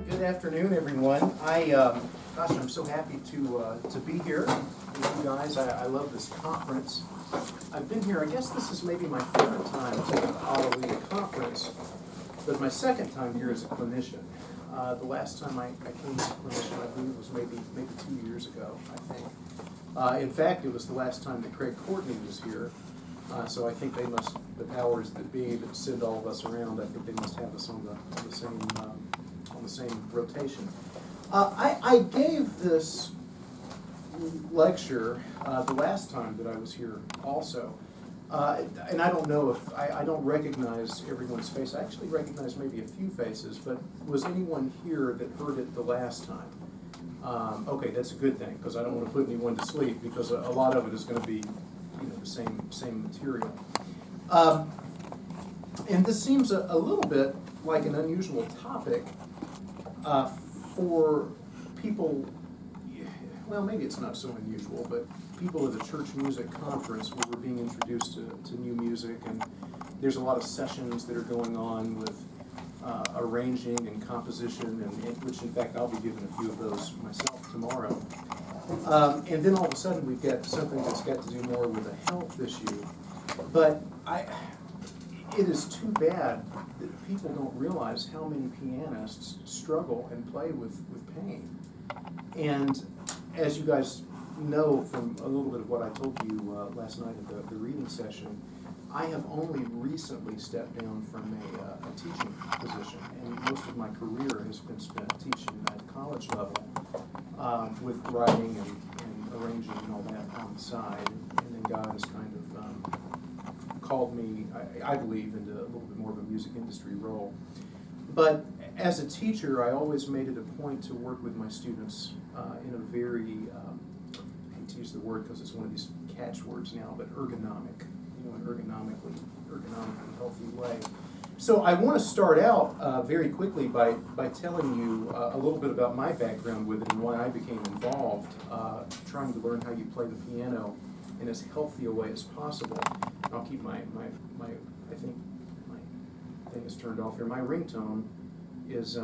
Good afternoon, everyone. Gosh, I'm so happy to be here with you guys. I love this conference. I've been here. I guess this is maybe my third time to the Alleluia conference, but my second time here as a clinician. The last time I came as a clinician, I believe, was maybe 2 years ago. I think. In fact, it was the last time that Craig Courtney was here. So I think they must, the powers that be that send all of us around, I think they must have us on the same rotation. I gave this lecture the last time that I was here also, and I don't know if, I don't recognize everyone's face. I actually recognize maybe a few faces, but was anyone here that heard it the last time? Okay, that's a good thing, because I don't want to put anyone to sleep, because a lot of it is going to be, the same material. And this seems a little bit like an unusual topic for people. Well, maybe it's not so unusual, but people at a church music conference where we're being introduced to new music, and there's a lot of sessions that are going on with arranging and composition, and which in fact I'll be giving a few of those myself tomorrow. And then all of a sudden we've got something that's got to do more with a health issue. But it is too bad that people don't realize how many pianists struggle and play with pain. And as you guys know from a little bit of what I told you last night at the reading session, I have only recently stepped down from a teaching position, and most of my career has been spent teaching at college level with writing and arranging and all that on the side. And then God has kind of called me, I believe, into a little bit more of a music industry role. But as a teacher, I always made it a point to work with my students in a very, I hate to use the word because it's one of these catchwords now, but ergonomic, an ergonomically healthy way. So I want to start out very quickly by telling you a little bit about my background with it and why I became involved trying to learn how you play the piano in as healthy a way as possible. And I'll keep I think my thing is turned off here. My ringtone is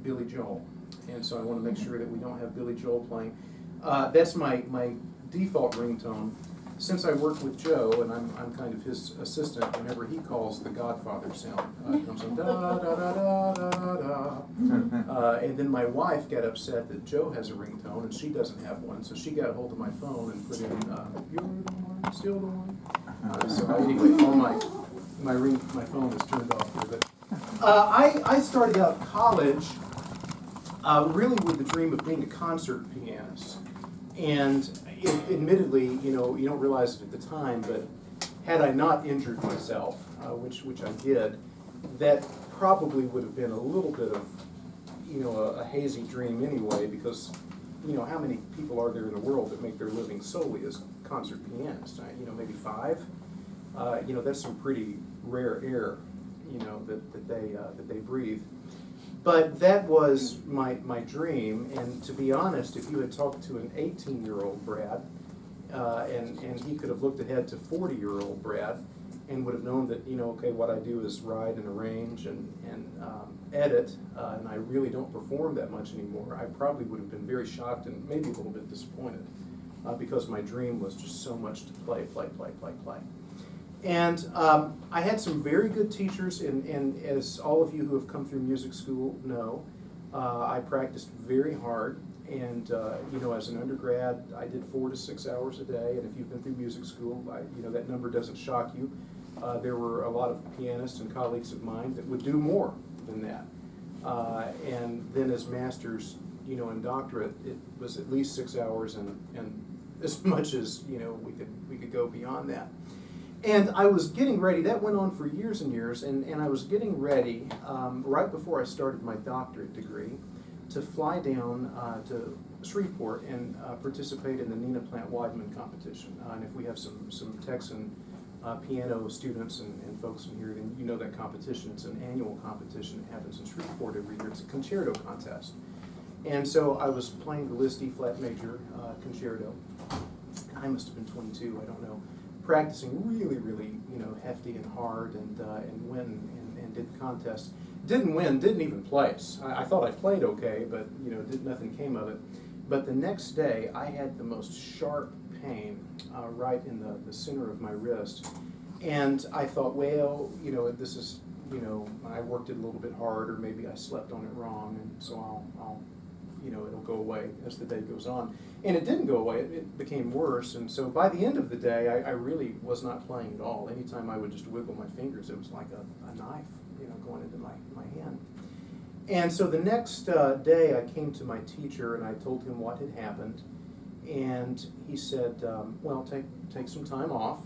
Billy Joel, and so I want to make sure that we don't have Billy Joel playing. That's my default ringtone. Since I work with Joe, and I'm kind of his assistant, whenever he calls the Godfather sound, it comes on da da da da da da. And then my wife got upset that Joe has a ringtone and she doesn't have one, so she got a hold of my phone and put in "You're the one, still the one." So anyway, all my phone is turned off here. But I started out college really with the dream of being a concert pianist. And admittedly, you don't realize it at the time, but had I not injured myself, which I did, that probably would have been a little bit of, a hazy dream anyway, because, how many people are there in the world that make their living solely as concert pianists? Maybe 5. That's some pretty rare air, that they breathe. But that was my dream, and to be honest, if you had talked to an 18-year-old Brad, and he could have looked ahead to 40-year-old Brad, and would have known that, okay, what I do is write and arrange and edit, and I really don't perform that much anymore, I probably would have been very shocked and maybe a little bit disappointed, because my dream was just so much to play. And I had some very good teachers, and as all of you who have come through music school know, I practiced very hard, and as an undergrad, I did 4 to 6 hours a day, and if you've been through music school, that number doesn't shock you. There were a lot of pianists and colleagues of mine that would do more than that. And then as masters, and doctorate, it was at least 6 hours, and as much as, we could go beyond that. And I was getting ready, that went on for years and years, and I was getting ready right before I started my doctorate degree to fly down to Shreveport and participate in the Nina Plant Weidman competition. And if we have some Texan piano students and folks in here, then you know that competition. It's an annual competition that happens in Shreveport every year. It's a concerto contest. And so I was playing the Liz D flat major concerto. I must have been 22, I don't know. Practicing really, really, hefty and hard, and went and did the contest. Didn't win, didn't even place. I thought I played okay, but nothing came of it. But the next day, I had the most sharp pain right in the center of my wrist, and I thought, well, this is, I worked it a little bit hard, or maybe I slept on it wrong, and so I'll it'll go away as the day goes on. And it didn't go away, it became worse, and so by the end of the day, I really was not playing at all. Anytime I would just wiggle my fingers, it was like a knife, going into my hand. And so the next day, I came to my teacher, and I told him what had happened, and he said, well, take some time off,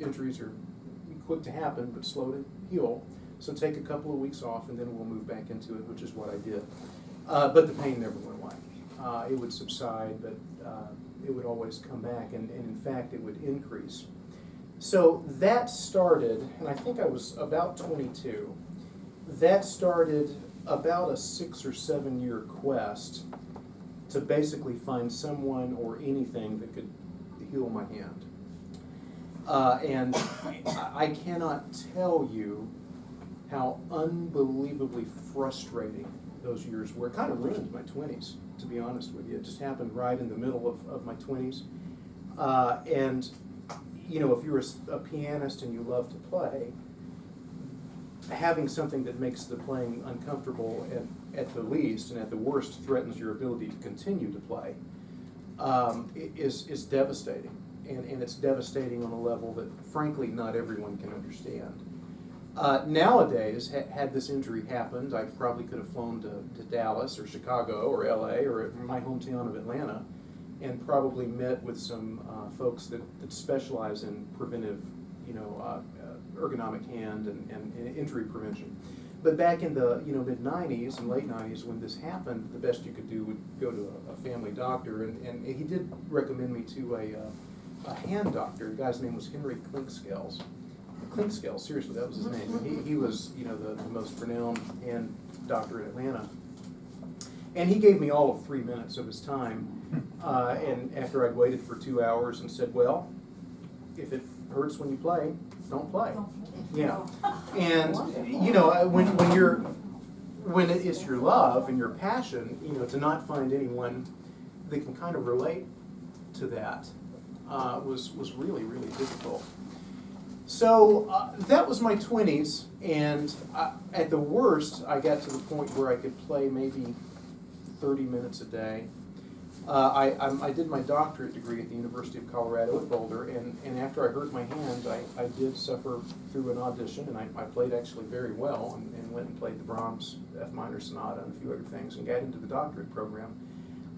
injuries are quick to happen, but slow to heal, so take a couple of weeks off, and then we'll move back into it, which is what I did. But the pain never went away. It would subside, but it would always come back, and in fact, it would increase. So that started, and I think I was about 22, that started about a 6 or 7 year quest to basically find someone or anything that could heal my hand. And I cannot tell you how unbelievably frustrating those years were. It kind of ruined my 20s, to be honest with you. It just happened right in the middle of my 20s. And, if you're a pianist and you love to play, having something that makes the playing uncomfortable at the least, and at the worst threatens your ability to continue to play, is devastating. And it's devastating on a level that, frankly, not everyone can understand. Nowadays, had this injury happened, I probably could have flown to Dallas or Chicago or LA or my hometown of Atlanta, and probably met with some folks that specialize in preventive, ergonomic hand and injury prevention. But back in the mid-90s and late 90s, when this happened, the best you could do would go to a family doctor, and he did recommend me to a hand doctor. The guy's name was Henry Clinkscales. Clinkscales, seriously, that was his name. And he was the most renowned hand doctor in Atlanta. And he gave me all of 3 minutes of his time, and after I'd waited for 2 hours, and said, well, if it hurts when you play, don't play. Yeah. And when it's your love and your passion, to not find anyone that can kind of relate to that was really, really difficult. So that was my 20s, and at the worst, I got to the point where I could play maybe 30 minutes a day. I did my doctorate degree at the University of Colorado at Boulder, and after I hurt my hand, I did suffer through an audition, and I played actually very well, and went and played the Brahms F minor sonata and a few other things, and got into the doctorate program.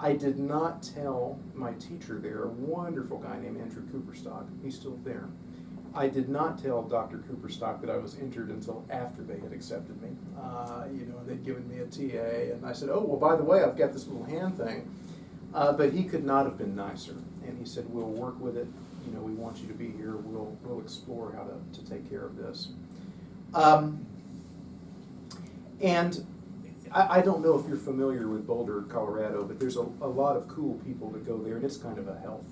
I did not tell my teacher there, a wonderful guy named Andrew Cooperstock, he's still there. I did not tell Dr. Cooperstock that I was injured until after they had accepted me. They'd given me a TA, and I said, oh, well, by the way, I've got this little hand thing. But he could not have been nicer, and he said, we'll work with it, we want you to be here, we'll explore how to take care of this. And I don't know if you're familiar with Boulder, Colorado, but there's a lot of cool people that go there, and it's kind of a health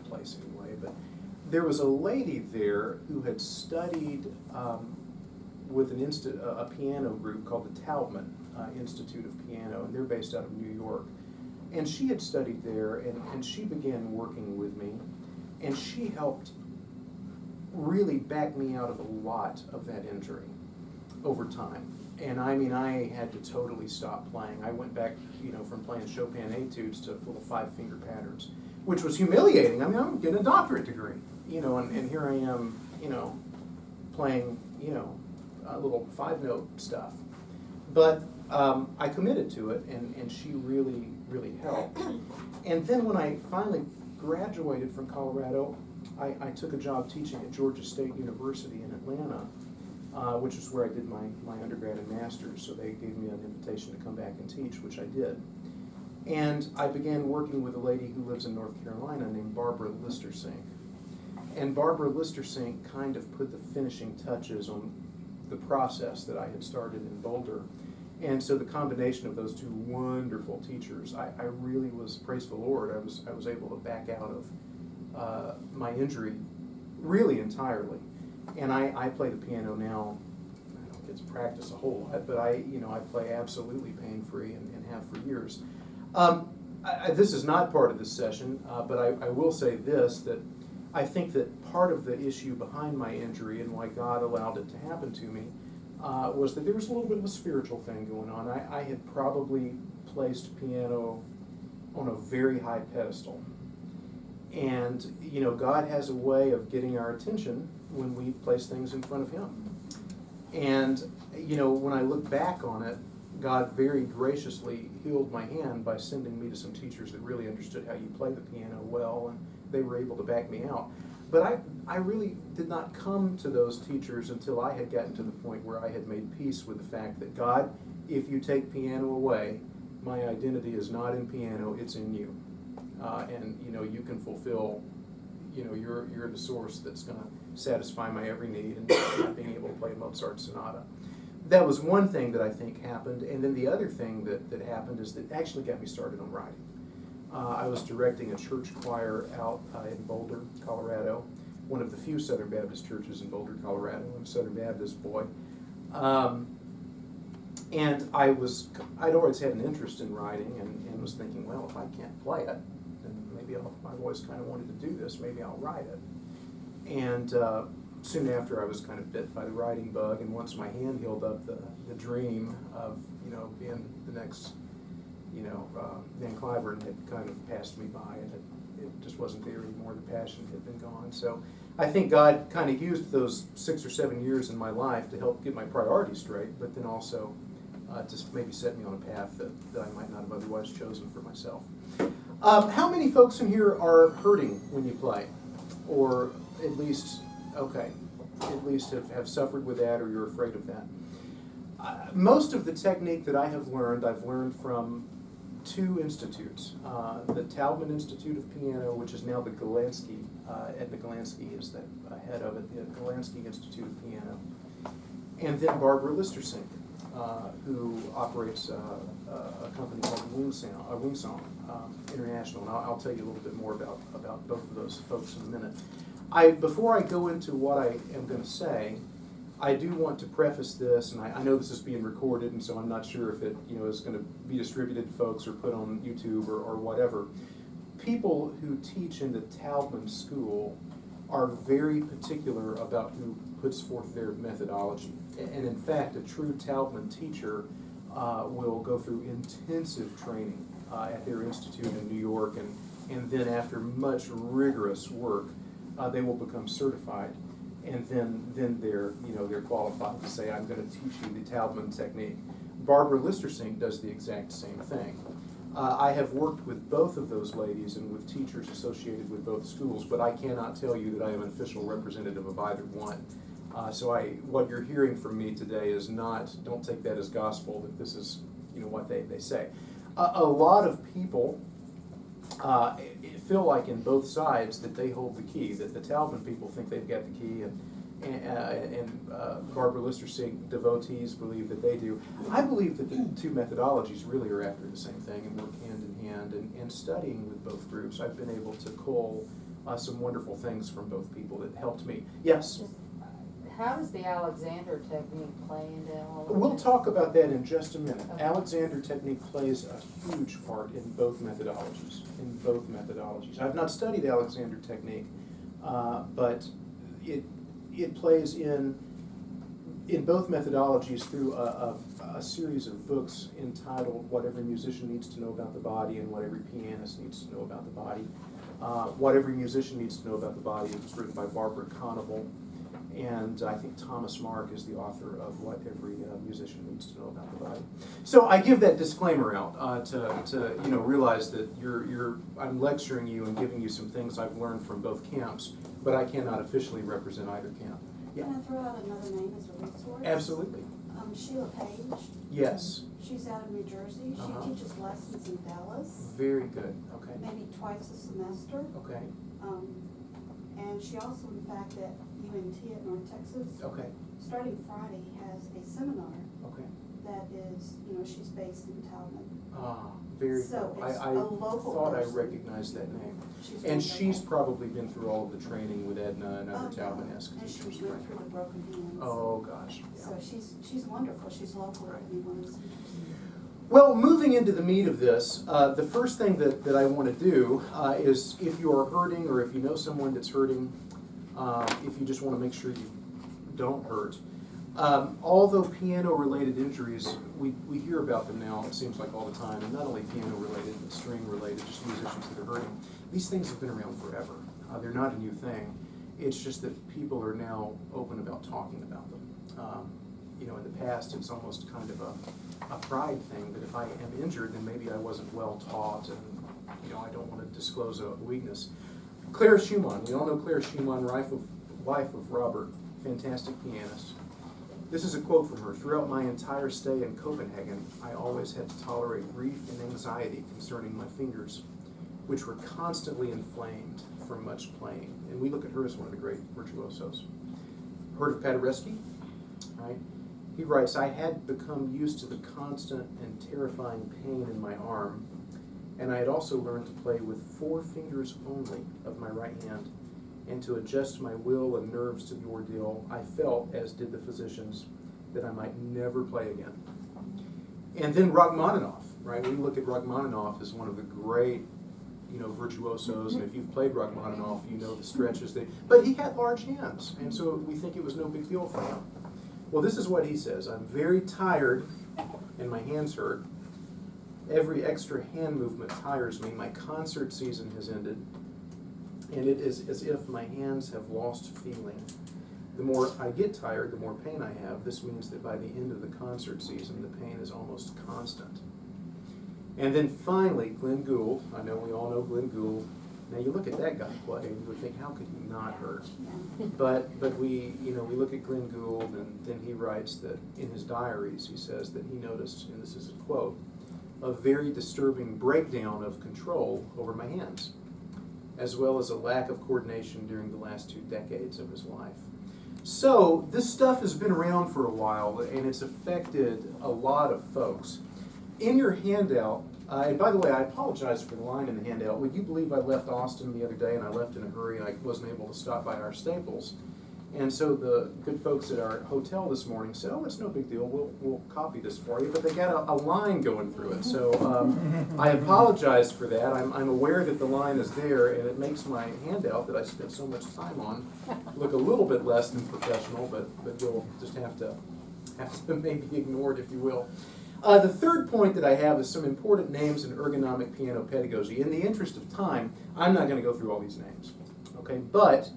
place anyway. But there was a lady there who had studied with a piano group called the Taubman Institute of Piano, and they're based out of New York. And she had studied there, and she began working with me, and she helped really back me out of a lot of that injury over time. And I had to totally stop playing. I went back, from playing Chopin etudes to little 5-finger patterns, which was humiliating. I'm getting a doctorate degree, and here I am, playing, a little 5-note stuff. But I committed to it, and she really, really helped. And then when I finally graduated from Colorado, I took a job teaching at Georgia State University in Atlanta, which is where I did my undergrad and master's, so they gave me an invitation to come back and teach, which I did. And I began working with a lady who lives in North Carolina named Barbara Listersink. And Barbara Listersink kind of put the finishing touches on the process that I had started in Boulder. And so the combination of those two wonderful teachers, I really was, praise the Lord, I was able to back out of my injury really entirely. And I play the piano now. I don't get to practice a whole lot, but I play absolutely pain-free and have for years. This is not part of this session, but I will say this, that I think that part of the issue behind my injury and why God allowed it to happen to me was that there was a little bit of a spiritual thing going on. I had probably placed piano on a very high pedestal. And, God has a way of getting our attention when we place things in front of Him. And, when I look back on it, God very graciously healed my hand by sending me to some teachers that really understood how you play the piano well, and they were able to back me out. But I really did not come to those teachers until I had gotten to the point where I had made peace with the fact that, God, if you take piano away, my identity is not in piano, it's in you. And you can fulfill, you're the source that's going to satisfy my every need, and being able to play a Mozart sonata. That was one thing that I think happened, and then the other thing that happened is that actually got me started on writing. I was directing a church choir out in Boulder, Colorado, one of the few Southern Baptist churches in Boulder, Colorado. I'm a Southern Baptist boy. And I'd always had an interest in writing and was thinking, well, if I can't play it, then maybe I've always kind of wanted to do this, maybe I'll write it. And soon after I was kind of bit by the writing bug, and once my hand healed up, the dream of, being the next, Van Cliburn had kind of passed me by, and it just wasn't there anymore, the passion had been gone. So I think God kind of used those 6 or 7 years in my life to help get my priorities straight, but then also to maybe set me on a path that I might not have otherwise chosen for myself. How many folks in here are hurting when you play? Or at least have suffered with that, or you're afraid of that? Most of the technique that I have learned, I've learned from 2 institutes. The Taubman Institute of Piano, which is now the Golansky, Edna Golansky is the head of it, the Golansky Institute of Piano. And then Barbara Listersink, who operates a company called Wingsong International. And I'll tell you a little bit more about both of those folks in a minute. Before I go into what I am going to say, I do want to preface this, and I know this is being recorded, and so I'm not sure if it is going to be distributed to folks or put on YouTube or whatever. People who teach in the Taubman School are very particular about who puts forth their methodology. And in fact, a true Taubman teacher will go through intensive training at their institute in New York, and then after much rigorous work, they will become certified. And then they're qualified to say, I'm going to teach you the Taubman technique. Barbara Listersink does the exact same thing. I have worked with both of those ladies and with teachers associated with both schools, but I cannot tell you that I am an official representative of either one. So what you're hearing from me today is not, don't take that as gospel, that this is what they say. A lot of people feel like in both sides that they hold the key, that the Taubman people think they've got the key, and Barbara Listersink devotees believe that they do. I believe that the 2 methodologies really are after the same thing and work hand in hand, and studying with both groups, I've been able to cull some wonderful things from both people that helped me. Yes? How does the Alexander technique play into all of that? We'll talk about that in just a minute. Okay. Alexander technique plays a huge part in both methodologies. I've not studied Alexander technique, but it plays in both methodologies through a series of books entitled What Every Musician Needs to Know About the Body and What Every Pianist Needs to Know About the Body. What Every Musician Needs to Know About the Body was written by Barbara Conable. And I think Thomas Mark is the author of What Every Musician Needs to Know About the Body. So I give that disclaimer out to realize that I'm lecturing you and giving you some things I've learned from both camps, but I cannot officially represent either camp. Yeah. Can I throw out another name as a resource? Absolutely. Sheila Page. Yes. She's out of New Jersey. She teaches lessons in Dallas, Very good. Okay. maybe twice a semester. Okay. And she also, in fact, at UNT at North Texas, Okay. starting Friday, has a seminar Okay. that is, she's based in Talbot. Ah, very So good. it's I a local thought person. I recognized that name. She's And wonderful. she's probably been through all of the training with Edna and other yeah. Talbot-esque And she teachers, went right? through the broken hands. Oh, gosh. Yeah. So she's wonderful. She's local if anyone is interested. Well, moving into the meat of this, the first thing that I want to do is if you are hurting or if you know someone that's hurting, if you just want to make sure you don't hurt. Although piano-related injuries, we hear about them now, it seems like all the time, and not only piano-related, but string-related, just musicians that are hurting. These things have been around forever. They're not a new thing. It's just that people are now open about talking about them. In the past, it's almost kind of a pride thing, that if I am injured, then maybe I wasn't well taught, and I don't want to disclose a weakness. Claire Schumann, we all know Claire Schumann, wife of Robert, fantastic pianist. This is a quote from her. "Throughout my entire stay in Copenhagen, I always had to tolerate grief and anxiety concerning my fingers, which were constantly inflamed from much playing." And we look at her as one of the great virtuosos. Heard of Paderewski? Right? He writes, "I had become used to the constant and terrifying pain in my arm, and I had also learned to play with 4 fingers only of my right hand, and to adjust my will and nerves to the ordeal. I felt, as did the physicians, that I might never play again." And then Rachmaninoff, right? We look at Rachmaninoff as one of the great, virtuosos, and if you've played Rachmaninoff, you know the stretches. But he had large hands, and so we think it was no big deal for him. Well, this is what he says: "I'm very tired, and my hands hurt. Every extra hand movement tires me. My concert season has ended, and it is as if my hands have lost feeling. The more I get tired, the more pain I have. This means that by the end of the concert season, the pain is almost constant." And then finally, Glenn Gould. I know we all know Glenn Gould. Now you look at that guy play, and you would think, how could he not hurt? But we look at Glenn Gould, and then he writes that in his diaries, he says that he noticed, and this is a quote, "a very disturbing breakdown of control over my hands, as well as a lack of coordination during the last 2 decades of his life." So this stuff has been around for a while, and it's affected a lot of folks. In your handout, and by the way, I apologize for the line in the handout. Would you believe I left Austin the other day, and I left in a hurry, and I wasn't able to stop by our Staples. And so the good folks at our hotel this morning said, "Oh, it's no big deal, we'll copy this for you." But they got a line going through it. So I apologize for that. I'm aware that the line is there, and it makes my handout that I spent so much time on look a little bit less than professional, but you'll just have to maybe ignore it, if you will. The third point that I have is some important names in ergonomic piano pedagogy. In the interest of time, I'm not going to go through all these names, okay? But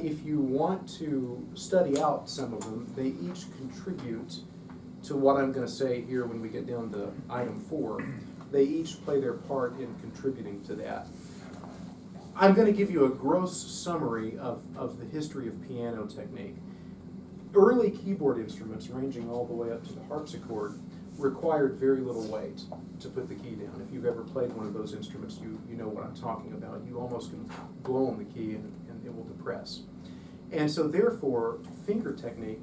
if you want to study out some of them, they each contribute to what I'm going to say here when we get down to item 4. They each play their part in contributing to that. I'm going to give you a gross summary of the history of piano technique. Early keyboard instruments, ranging all the way up to the harpsichord, required very little weight to put the key down. If you've ever played one of those instruments, you know what I'm talking about. You almost can blow on the key and it will depress. And so therefore, finger technique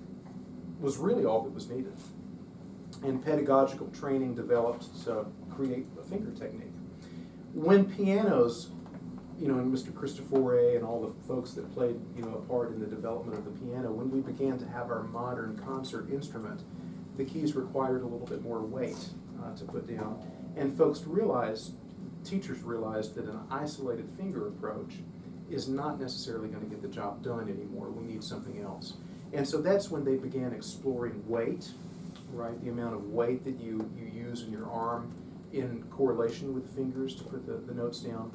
was really all that was needed. And pedagogical training developed to create a finger technique. When pianos, and Mr. Cristofori and all the folks that played, a part in the development of the piano, when we began to have our modern concert instrument, the keys required a little bit more weight to put down. And teachers realized that an isolated finger approach is not necessarily going to get the job done anymore. We need something else. And so that's when they began exploring weight, right? The amount of weight that you use in your arm in correlation with the fingers to put the notes down,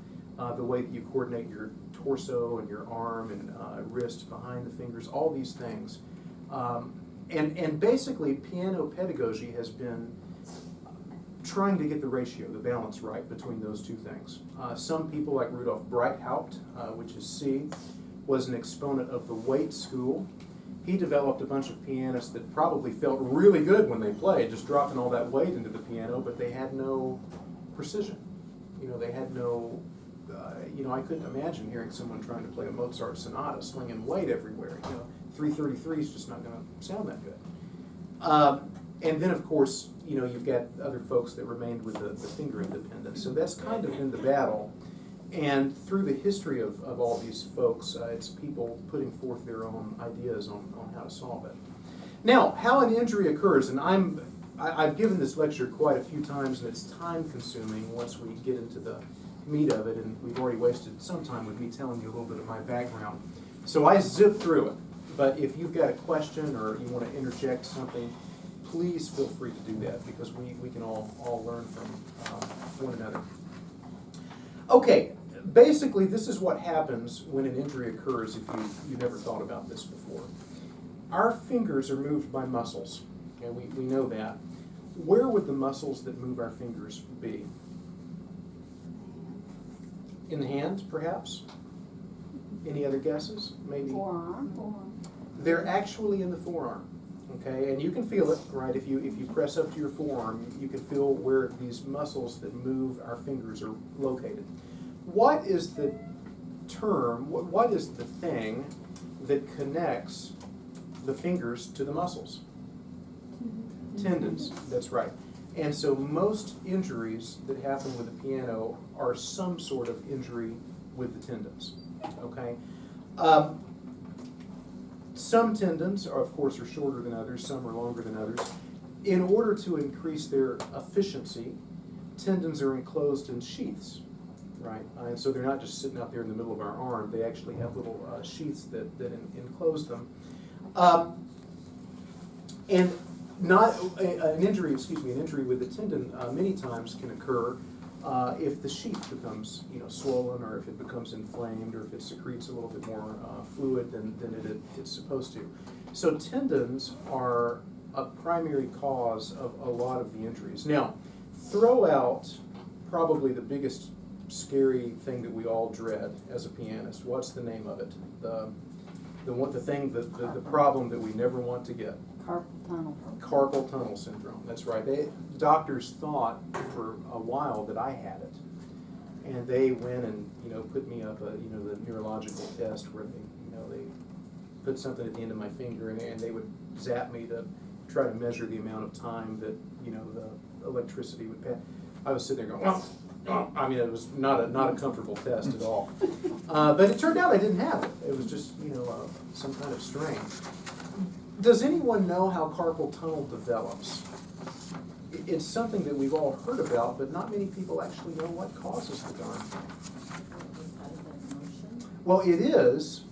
the way that you coordinate your torso and your arm and wrist behind the fingers, all these things. And basically, piano pedagogy has been trying to get the ratio, the balance right between those two things. Some people, like Rudolf Breithaupt, which is C, was an exponent of the weight school. he developed a bunch of pianists that probably felt really good when they played, just dropping all that weight into the piano, but they had no precision. They had no, I couldn't imagine hearing someone trying to play a Mozart sonata slinging weight everywhere. 333 is just not going to sound that good. And then, of course, you've got other folks that remained with the finger independence. So that's kind of been the battle. And through the history of all these folks, it's people putting forth their own ideas on how to solve it. Now, how an injury occurs, and I've given this lecture quite a few times, and it's time-consuming once we get into the meat of it, and we've already wasted some time with me telling you a little bit of my background. So I zipped through it, but if you've got a question or you want to interject something, please feel free to do that, because we can all learn from one another. Okay, basically this is what happens when an injury occurs if you've never thought about this before. Our fingers are moved by muscles, okay, we know that. Where would the muscles that move our fingers be? In the hand, perhaps? Any other guesses? Maybe? Forearm. They're actually in the forearm, okay? And you can feel it, right? If you press up to your forearm, you can feel where these muscles that move our fingers are located. What is the term, what is the thing that connects the fingers to the muscles? Tendons, that's right. And so most injuries that happen with the piano are some sort of injury with the tendons, okay? Some tendons, of course, are shorter than others, some are longer than others. In order to increase their efficiency, tendons are enclosed in sheaths, right? And so they're not just sitting out there in the middle of our arm, they actually have little sheaths that enclose them. And not an injury with the tendon many times can occur if the sheath becomes swollen, or if it becomes inflamed, or if it secretes a little bit more fluid than it's supposed to. So tendons are a primary cause of a lot of the injuries. Now, throw out probably the biggest scary thing that we all dread as a pianist. What's the name of it? The problem that we never want to get. Carpal tunnel. Carpal tunnel syndrome. That's right. Doctors thought for a while that I had it, and they went and put me up the neurological test where they put something at the end of my finger, and they would zap me to try to measure the amount of time that the electricity would pass. I was sitting there going, I mean, it was not a comfortable test at all. But it turned out I didn't have it. It was just some kind of strain. Does anyone know how carpal tunnel develops? It's something that we've all heard about, but not many people actually know what causes the darn thing. Well, it is,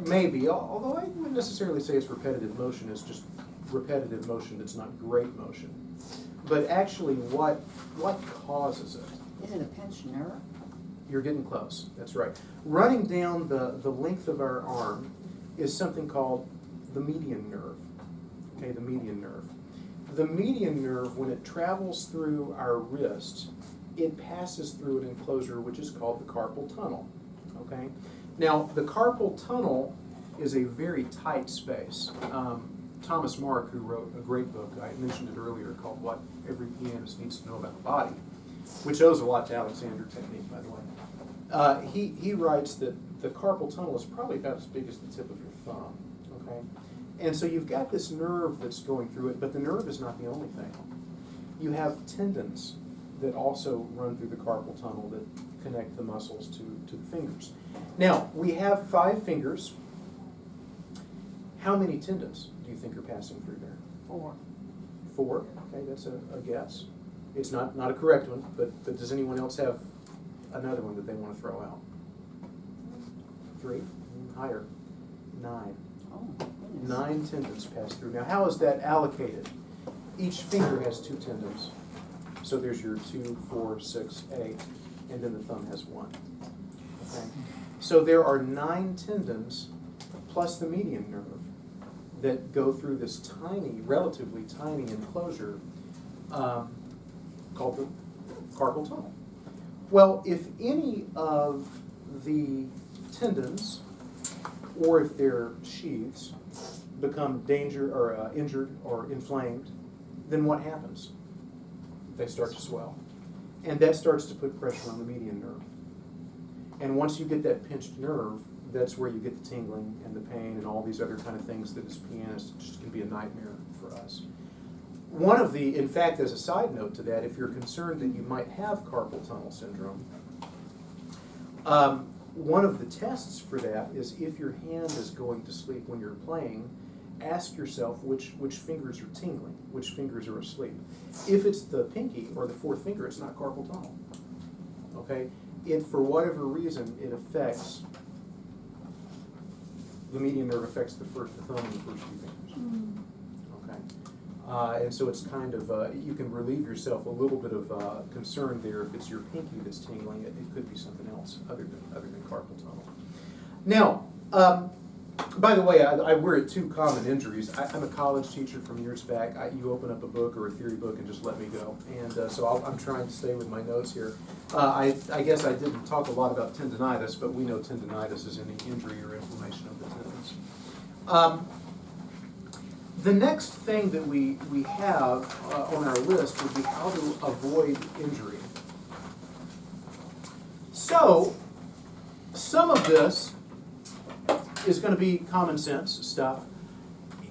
maybe, although I wouldn't necessarily say it's repetitive motion. It's just repetitive motion that's not great motion. But actually, what causes it? Is it a pinched nerve? You're getting close, that's right. Running down the length of our arm is something called the median nerve. Okay, the median nerve. The median nerve, when it travels through our wrist, it passes through an enclosure which is called the carpal tunnel. Okay? Now, the carpal tunnel is a very tight space. Thomas Mark, who wrote a great book, I mentioned it earlier, called What Every Pianist Needs to Know About the Body, which owes a lot to Alexander technique, by the way. He writes that the carpal tunnel is probably about as big as the tip of your thumb. Okay? And so you've got this nerve that's going through it, but the nerve is not the only thing. You have tendons that also run through the carpal tunnel that connect the muscles to the fingers. Now, we have 5 fingers. How many tendons do you think are passing through there? 4. 4? Okay, that's a guess. It's not a correct one, but does anyone else have another one that they want to throw out? 3? Higher. 9. Oh, goodness. 9 tendons pass through. Now, how is that allocated? Each finger has 2 tendons. So there's your 2, 4, 6, 8, and then the thumb has 1. Okay? So there are 9 tendons plus the median nerve that go through this tiny, relatively tiny enclosure called the carpal tunnel. Well, if any of the tendons, or if they're sheaths, become injured or inflamed, then what happens? They start to swell. And that starts to put pressure on the median nerve. And once you get that pinched nerve, that's where you get the tingling and the pain and all these other kind of things that as pianists just can be a nightmare for us. In fact, as a side note to that, if you're concerned that you might have carpal tunnel syndrome, one of the tests for that is if your hand is going to sleep when you're playing, ask yourself which fingers are tingling, which fingers are asleep. If it's the pinky or the fourth finger, it's not carpal tunnel. Okay? For whatever reason, it affects, the median nerve affects the thumb and the first few fingers. Okay? And so it's kind of, you can relieve yourself a little bit of concern there. If it's your pinky that's tingling, it could be something else other than carpal tunnel. Now, by the way, we're at two common injuries. I'm a college teacher from years back. You open up a book or a theory book and just let me go. And so I'm trying to stay with my notes here. I guess I didn't talk a lot about tendinitis, but we know tendinitis is any injury or inflammation of the tendons. The next thing that we have on our list would be how to avoid injury. So, some of this is going to be common sense stuff.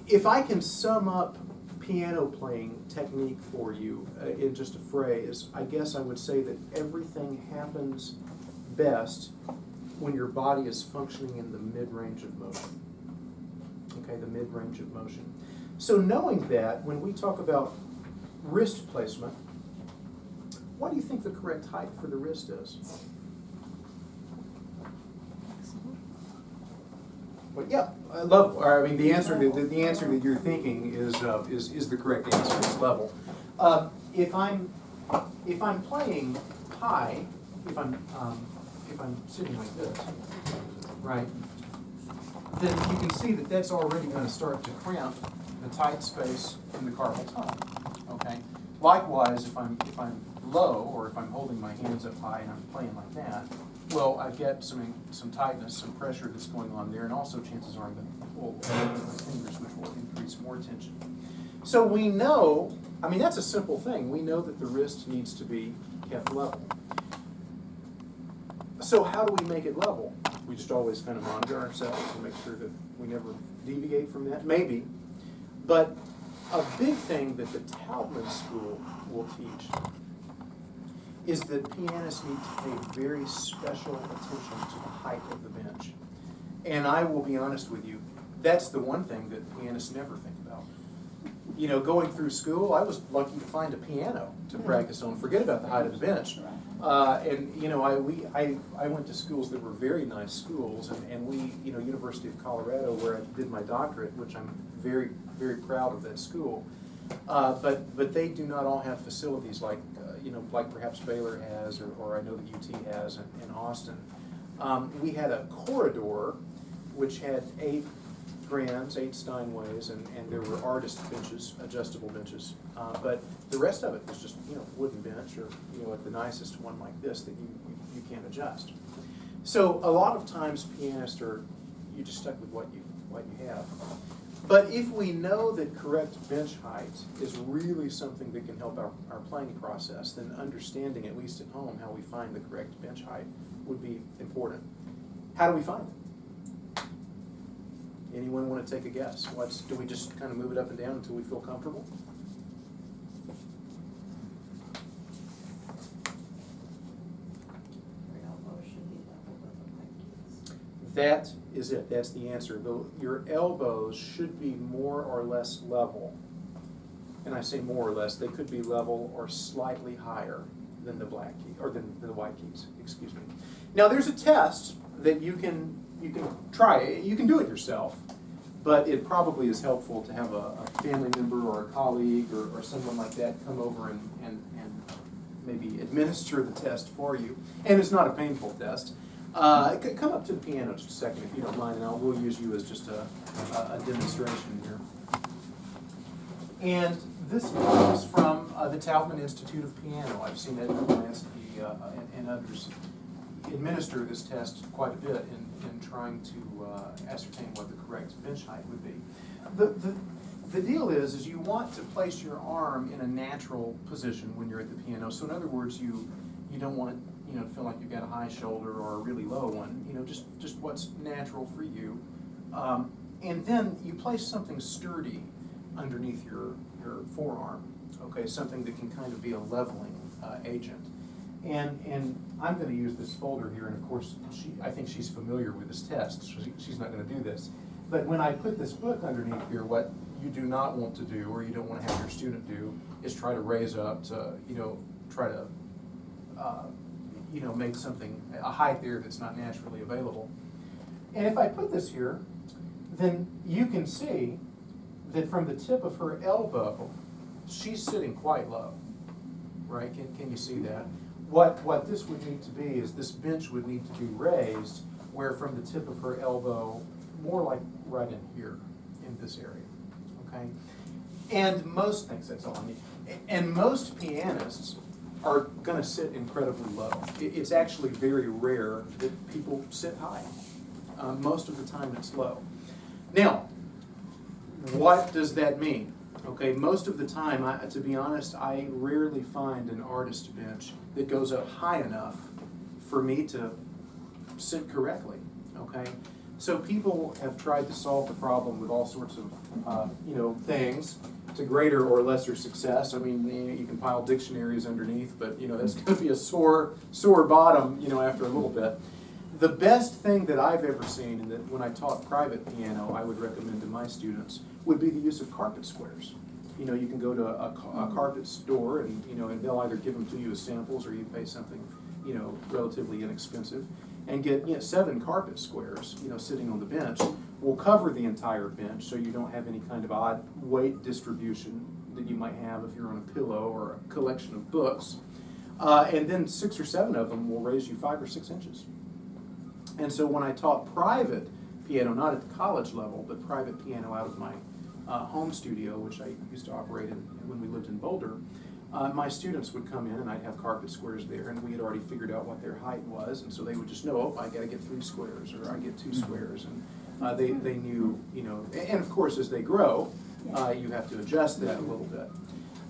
If I can sum up piano playing technique for you in just a phrase, I guess I would say that everything happens best when your body is functioning in the mid-range of motion. Okay, the mid-range of motion. So knowing that, when we talk about wrist placement, what do you think the correct height for the wrist is? Well, yeah, level. I mean, the answer that you're thinking is the correct answer. It's level. If I'm playing high, if I'm sitting like this, right, then you can see that that's already going to start to cramp the tight space in the carpal tunnel. Okay. Likewise, if I'm low, or if I'm holding my hands up high and I'm playing like that, well, I've got some tightness, some pressure that's going on there, and also chances are I'm going to pull my fingers, which will increase more tension. So we know, I mean, that's a simple thing. We know that the wrist needs to be kept level. So how do we make it level? We just always kind of monitor ourselves and make sure that we never deviate from that? Maybe. But a big thing that the Taubman School will teach is that pianists need to pay very special attention to the height of the bench. And I will be honest with you, that's the one thing that pianists never think about. You know, going through school, I was lucky to find a piano to practice on. Forget about the height of the bench. And you know, I went to schools that were very nice schools, and we, you know, University of Colorado, where I did my doctorate, which I'm very, very proud of that school. But they do not all have facilities like you know, like perhaps Baylor has, or I know that UT has in Austin. We had a corridor which had 8 grands, 8 Steinways, and there were artist benches, adjustable benches. But the rest of it was just, you know, wooden bench, or, you know, at the nicest one like this that you can't adjust. So a lot of times pianists you're just stuck with what you have. But if we know that correct bench height is really something that can help our playing process, then understanding, at least at home, how we find the correct bench height would be important. How do we find it? Anyone want to take a guess? Do we just kind of move it up and down until we feel comfortable? That is it. That's the answer. Your elbows should be more or less level. And I say more or less. They could be level or slightly higher than the black key, or than the white keys. Excuse me. Now there's a test that you can try. You can do it yourself, but it probably is helpful to have a family member or a colleague or someone like that come over and maybe administer the test for you. And it's not a painful test. Come up to the piano just a second, if you don't mind, and we'll use you as just a demonstration here. And this comes from the Taubman Institute of Piano. I've seen Edmund Lansky and others administer this test quite a bit in trying to ascertain what the correct bench height would be. The deal is you want to place your arm in a natural position when you're at the piano. So in other words, you don't want it, to feel like you've got a high shoulder or a really low one. Just what's natural for you. And then you place something sturdy underneath your forearm. Okay, something that can kind of be a leveling agent. And I'm going to use this folder here, and of course, I think she's familiar with this test, so she's not going to do this. But when I put this book underneath here, what you do not want to do, or you don't want to have your student do, is try to raise up to, try to, make something, a height there that's not naturally available. And if I put this here, then you can see that from the tip of her elbow, she's sitting quite low, right? Can you see that? What this would need to be is this bench would need to be raised where from the tip of her elbow, more like right in here, in this area, okay? And most, thanks, that's all I need. And most pianists are gonna sit incredibly low. It's actually very rare that people sit high. Most of the time it's low. Now, what does that mean? Okay, most of the time, to be honest, I rarely find an artist bench that goes up high enough for me to sit correctly, okay? So people have tried to solve the problem with all sorts of, things to greater or lesser success. I mean, you can pile dictionaries underneath, but, that's going to be a sore bottom, after a little bit. The best thing that I've ever seen, and that when I taught private piano, I would recommend to my students, would be the use of carpet squares. You can go to a carpet store and, and they'll either give them to you as samples or you pay something, relatively inexpensive, and get, 7 carpet squares, sitting on the bench. Will cover the entire bench so you don't have any kind of odd weight distribution that you might have if you're on a pillow or a collection of books. And then 6 or 7 of them will raise you 5 or 6 inches. And so when I taught private piano, not at the college level, but private piano out of my home studio, which I used to operate in when we lived in Boulder, my students would come in and I'd have carpet squares there, and we had already figured out what their height was, and so they would just know, oh, I gotta get 3 squares, or I get 2 squares, and they knew, and of course as they grow, you have to adjust that a little bit.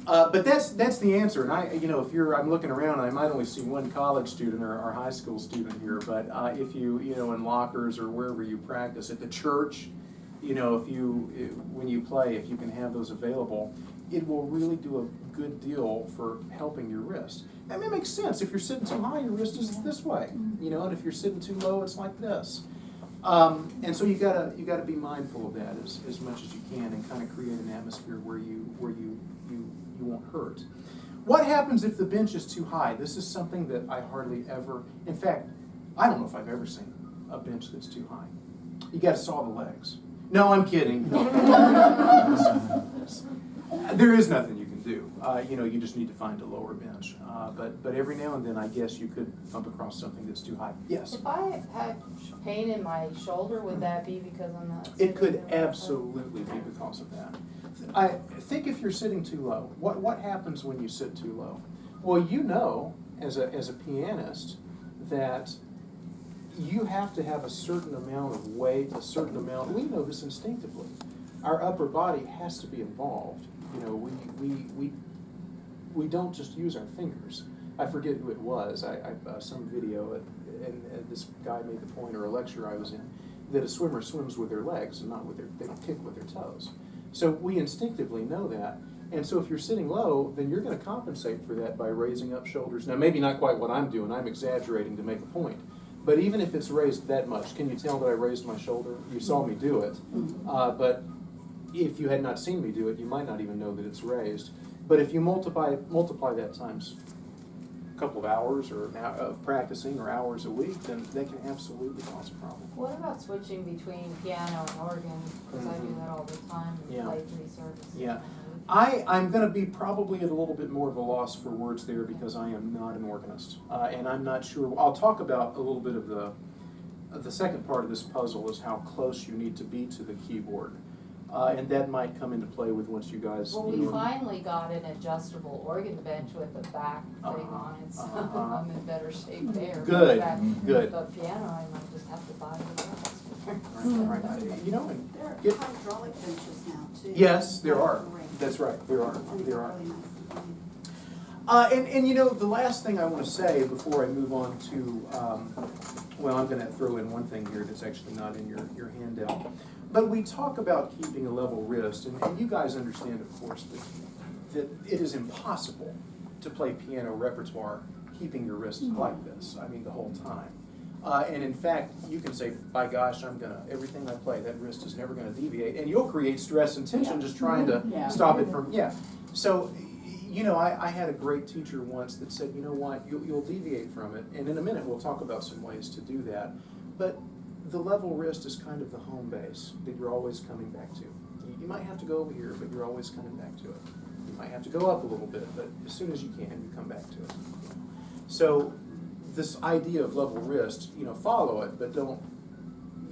But that's the answer, and I'm looking around, and I might only see one college student or high school student here, but if you, in lockers or wherever you practice, at the church, when you play, if you can have those available, it will really do a good deal for helping your wrist. I mean, it makes sense. If you're sitting too high, your wrist is this way, and if you're sitting too low, it's like this. And so you gotta be mindful of that as much as you can, and kind of create an atmosphere where you won't hurt. What happens if the bench is too high? This is something that I hardly ever, in fact, I don't know if I've ever seen a bench that's too high. You gotta saw the legs. No, I'm kidding. There is nothing you can do. You just need to find a lower bench. But every now and then, I guess you could bump across something that's too high. Yes? If I had pain in my shoulder, would that be because I'm not? It could absolutely be because of that. I think if you're sitting too low, what happens when you sit too low? Well, as a pianist, that you have to have a certain amount of weight, we know this instinctively. Our upper body has to be involved. We don't just use our fingers. I forget who it was. I some video, and this guy made the point, or a lecture I was in, that a swimmer swims with their legs and not with they kick with their toes. So we instinctively know that. And so if you're sitting low, then you're going to compensate for that by raising up shoulders. Now, maybe not quite what I'm doing. I'm exaggerating to make a point. But even if it's raised that much, can you tell that I raised my shoulder? You saw me do it. But if you had not seen me do it, you might not even know that it's raised. But if you multiply that times a couple of hours of practicing, or hours a week, then that can absolutely cause a problem. What about switching between piano and organ? Because I do that all the time and Yeah. play 3 services. Yeah. I'm going to be probably at a little bit more of a loss for words there, because I am not an organist. And I'm not sure. I'll talk about a little bit of the second part of this puzzle, is how close you need to be to the keyboard. And that might come into play with once you guys. Well, we finally got an adjustable organ bench with a back thing on it, so I'm in better shape there. Good, But good. the piano, I might just have to buy the rest. Right. You know, and There are get, hydraulic benches now too. yes, there are. Great. That's right, there are, And there they're are. really nice. And you know, the last thing I want to say before I move on to, well, I'm going to throw in one thing here that's actually not in your handout. But we talk about keeping a level wrist, and you guys understand, of course, that it is impossible to play piano repertoire keeping your wrist like this, I mean, the whole time. And in fact, you can say, by gosh, everything I play, that wrist is never gonna deviate, and you'll create stress and tension just trying to stop it from, So, you know, I had a great teacher once that said, you know what, you'll deviate from it, and in a minute we'll talk about some ways to do that, but the level wrist is kind of the home base that you're always coming back to. You might have to go over here, but you're always coming back to it. You might have to go up a little bit, but as soon as you can, you come back to it. So, this idea of level wrist, you know, follow it, but don't,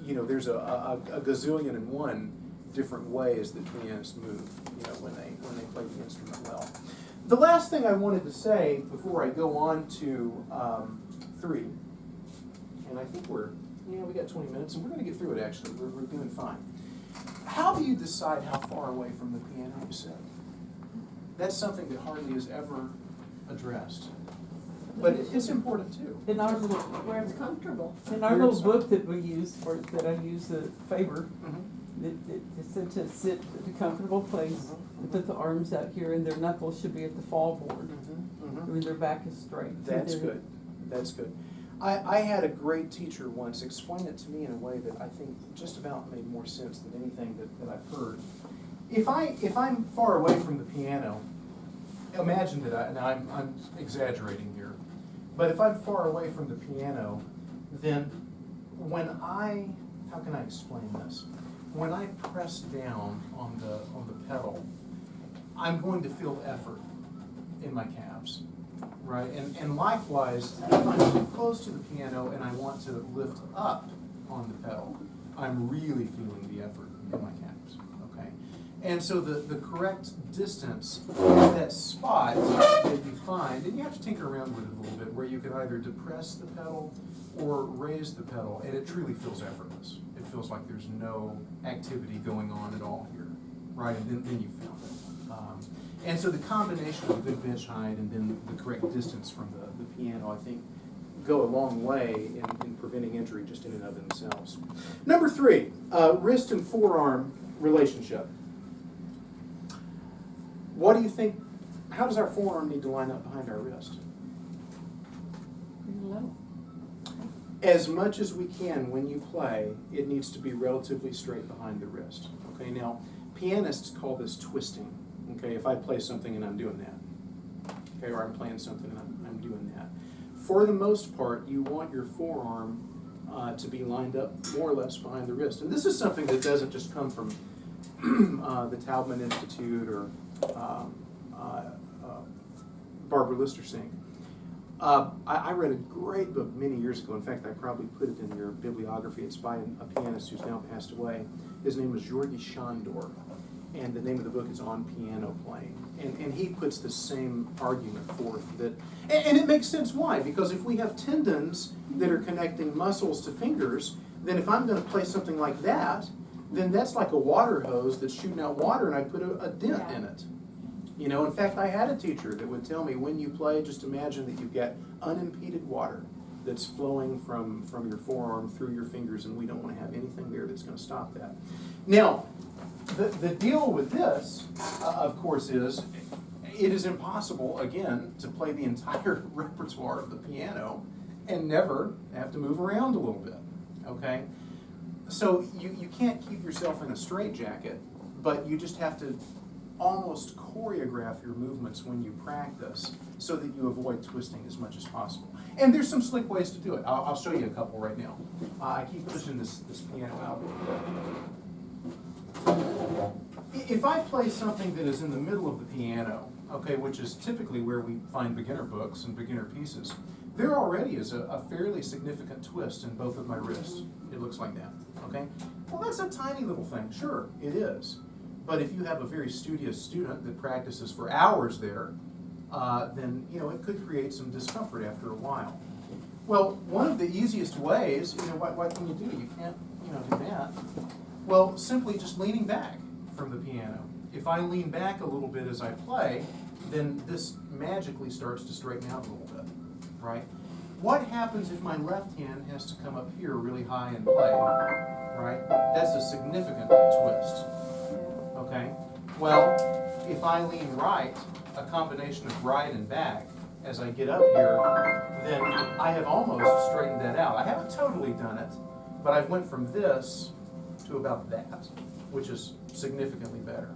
you know, there's a gazillion and one different ways that pianists move, you know, when they play the instrument well. The last thing I wanted to say before I go on to 3, and I think we got 20 minutes, and we're going to get through it actually, we're doing fine. How do you decide how far away from the piano you sit? That's something that hardly is ever addressed. But it's important too. In our little, Where it's comfortable. in our little book that we use that I use, the Faber, Mhm. it said to sit at a comfortable place, and put the arms out here, and their knuckles should be at the fall board. I mean, their back is straight. That's good. That's good. I had a great teacher once explain it to me in a way that I think just about made more sense than anything that I've heard. If I'm far away from the piano, imagine that now I'm exaggerating here, but if I'm far away from the piano, then how can I explain this? When I press down on the pedal, I'm going to feel effort in my calves, right? And likewise, if I'm too close to the piano and I want to lift up on the pedal, I'm really feeling the effort in my calves, okay? And so the correct distance is that spot that you find, and you have to tinker around with it a little bit, where you can either depress the pedal or raise the pedal, and it truly feels effortless. It feels like there's no activity going on at all here, right? And then you found it. And so the combination of good bench height and then the correct distance from the piano, I think, go a long way in preventing injury just in and of themselves. Number 3, wrist and forearm relationship. What do you think, how does our forearm need to line up behind our wrist? Pretty low. As much as we can when you play, it needs to be relatively straight behind the wrist. Okay, now, pianists call this twisting. Okay, if I play something and I'm doing that. Okay, or I'm playing something and I'm doing that. For the most part, you want your forearm to be lined up more or less behind the wrist. And this is something that doesn't just come from the Taubman Institute or Barbara Lister-Sink. I read a great book many years ago. In fact, I probably put it in your bibliography. It's by a pianist who's now passed away. His name was Georgi Shandor, and the name of the book is On Piano Playing. And he puts the same argument forth that, and it makes sense why, because if we have tendons that are connecting muscles to fingers, then if I'm going to play something like that, then that's like a water hose that's shooting out water, and I put a dent in it. You know, in fact, I had a teacher that would tell me, when you play, just imagine that you've got unimpeded water that's flowing from your forearm through your fingers, and we don't want to have anything there that's going to stop that. Now, the deal with this, of course, is it is impossible, again, to play the entire repertoire of the piano and never have to move around a little bit, okay? So you can't keep yourself in a straitjacket, but you just have to almost choreograph your movements when you practice so that you avoid twisting as much as possible. And there's some slick ways to do it. I'll show you a couple right now. I keep pushing this piano out. If I play something that is in the middle of the piano, okay, which is typically where we find beginner books and beginner pieces, there already is a fairly significant twist in both of my wrists. It looks like that, okay? Well, that's a tiny little thing. Sure, it is. But if you have a very studious student that practices for hours there, then it could create some discomfort after a while. Well, one of the easiest ways, what can you do? You can't, do that. Well, simply just leaning back from the piano. If I lean back a little bit as I play, then this magically starts to straighten out a little bit, right? What happens if my left hand has to come up here really high and play, right? That's a significant twist, okay? Well, if I lean right, a combination of right and back, as I get up here, then I have almost straightened that out. I haven't totally done it, but I've went from this to about that, which is significantly better.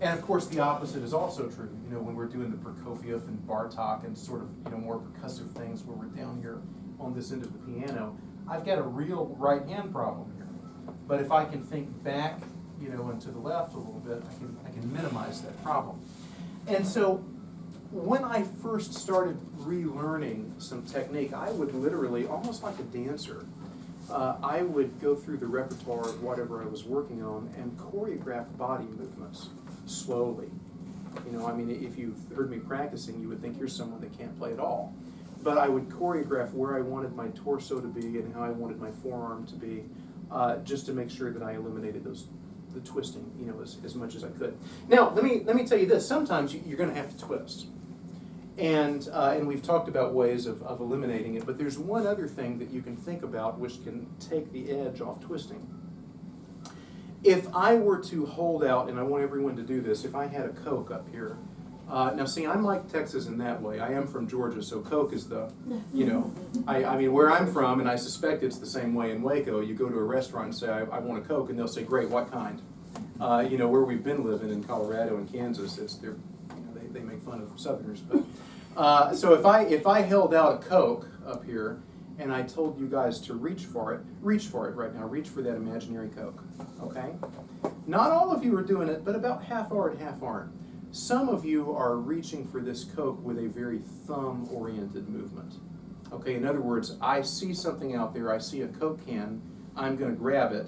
And of course, the opposite is also true. When we're doing the Prokofiev and Bartok and sort of, more percussive things where we're down here on this end of the piano, I've got a real right hand problem here. But if I can think back, and to the left a little bit, I can minimize that problem. And so, when I first started relearning some technique, I would literally, almost like a dancer, I would go through the repertoire of whatever I was working on and choreograph body movements slowly. If you've heard me practicing, you would think you're someone that can't play at all. But I would choreograph where I wanted my torso to be and how I wanted my forearm to be, just to make sure that I eliminated the twisting, as much as I could. Now, let me tell you this. Sometimes you're going to have to twist. And we've talked about ways of eliminating it, but there's one other thing that you can think about which can take the edge off twisting. If I were to hold out, and I want everyone to do this, if I had a Coke up here, now see, I'm like Texas in that way. I am from Georgia, so Coke is the, where I'm from, and I suspect it's the same way in Waco, you go to a restaurant and say, I want a Coke, and they'll say, great, what kind? Where we've been living in Colorado and Kansas, they make fun of Southerners. But so if I held out a Coke up here and I told you guys to reach for it right now. Reach for that imaginary Coke, okay? Not all of you are doing it, but about half are and half aren't. Some of you are reaching for this Coke with a very thumb-oriented movement. Okay, in other words, I see something out there, I see a Coke can, I'm going to grab it,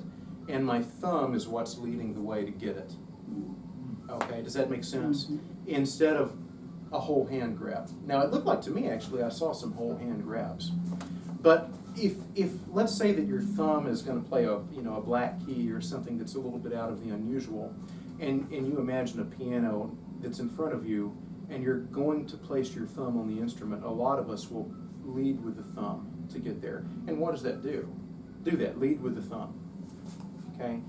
and my thumb is what's leading the way to get it. Okay, does that make sense? Instead of a whole hand grab. Now, it looked like to me, actually, I saw some whole hand grabs. But if let's say that your thumb is going to play a black key or something that's a little bit out of the unusual, and you imagine a piano that's in front of you, and you're going to place your thumb on the instrument, a lot of us will lead with the thumb to get there. And what does that do? Do that, lead with the thumb. Okay?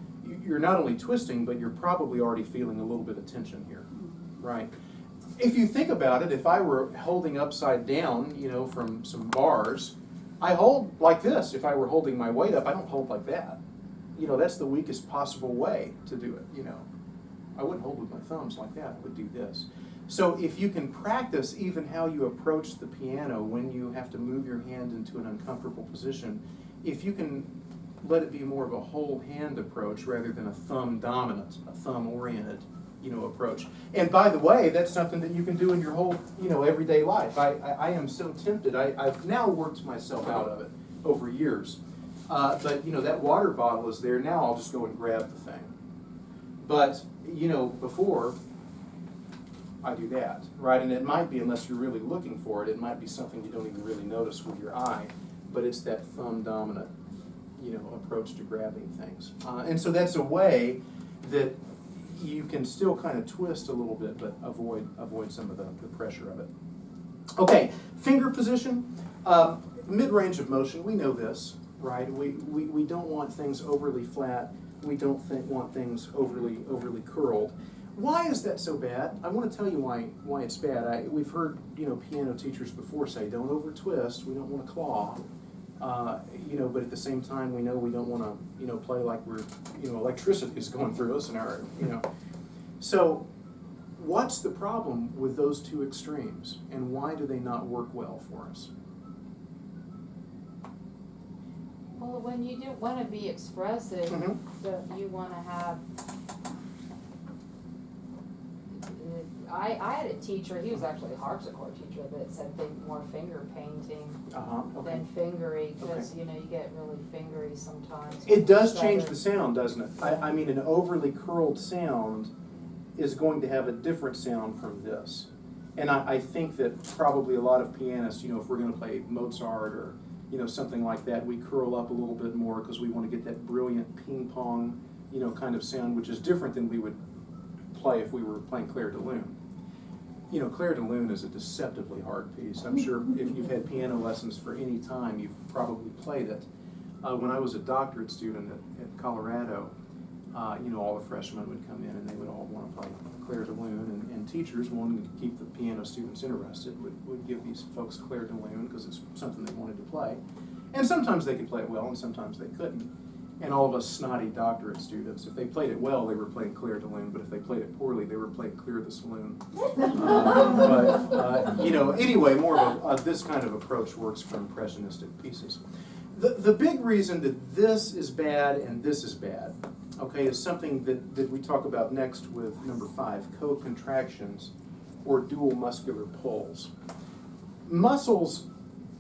You're not only twisting, but you're probably already feeling a little bit of tension here, right? If you think about it, if I were holding upside down, from some bars, I hold like this. If I were holding my weight up, I don't hold like that. That's the weakest possible way to do it, I wouldn't hold with my thumbs like that. I would do this. So if you can practice even how you approach the piano when you have to move your hand into an uncomfortable position, if you can let it be more of a whole hand approach rather than a thumb dominant, a thumb oriented, approach. And by the way, that's something that you can do in your whole, everyday life. I am so tempted. I've now worked myself out of it over years. But that water bottle is there now. I'll just go and grab the thing. But before I do that, right? And it might be, unless you're really looking for it, it might be something you don't even really notice with your eye. But it's that thumb dominant, approach to grabbing things. And so that's a way that you can still kind of twist a little bit, but avoid some of the pressure of it. Okay, finger position, mid-range of motion. We know this, right? We don't want things overly flat. We don't want things overly curled. Why is that so bad? I want to tell you why it's bad. We've heard piano teachers before say, don't over twist. We don't want to claw. But at the same time, we know we don't want to, play like we're, electricity is going through us and our, So, what's the problem with those two extremes, and why do they not work well for us? Well, when you do want to be expressive, you want to have. I had a teacher, he was actually a harpsichord teacher, that said think more finger painting than fingery, because you get really fingery sometimes. It does change the sound, doesn't it? I mean, an overly curled sound is going to have a different sound from this. And I think that probably a lot of pianists, you know, if we're going to play Mozart or, you know, something like that, we curl up a little bit more because we want to get that brilliant ping pong, you know, kind of sound, which is different than we would play if we were playing Clair de Lune. You know, Clair de Lune is a deceptively hard piece. I'm sure if you've had piano lessons for any time, you've probably played it. When I was a doctorate student at Colorado, you know, all the freshmen would come in and they would all want to play Clair de Lune, and teachers, wanting to keep the piano students interested, would give these folks Clair de Lune because it's something they wanted to play. And sometimes they could play it well and sometimes they couldn't. And all of us snotty doctorate students, if they played it well, they were playing Clair de Lune, but if they played it poorly, they were playing Clear the Saloon. You know, anyway, more of this kind of approach works for impressionistic pieces. The big reason that this is bad and this is bad, okay, is something that we talk about next with number 5, co-contractions or dual muscular pulls. Muscles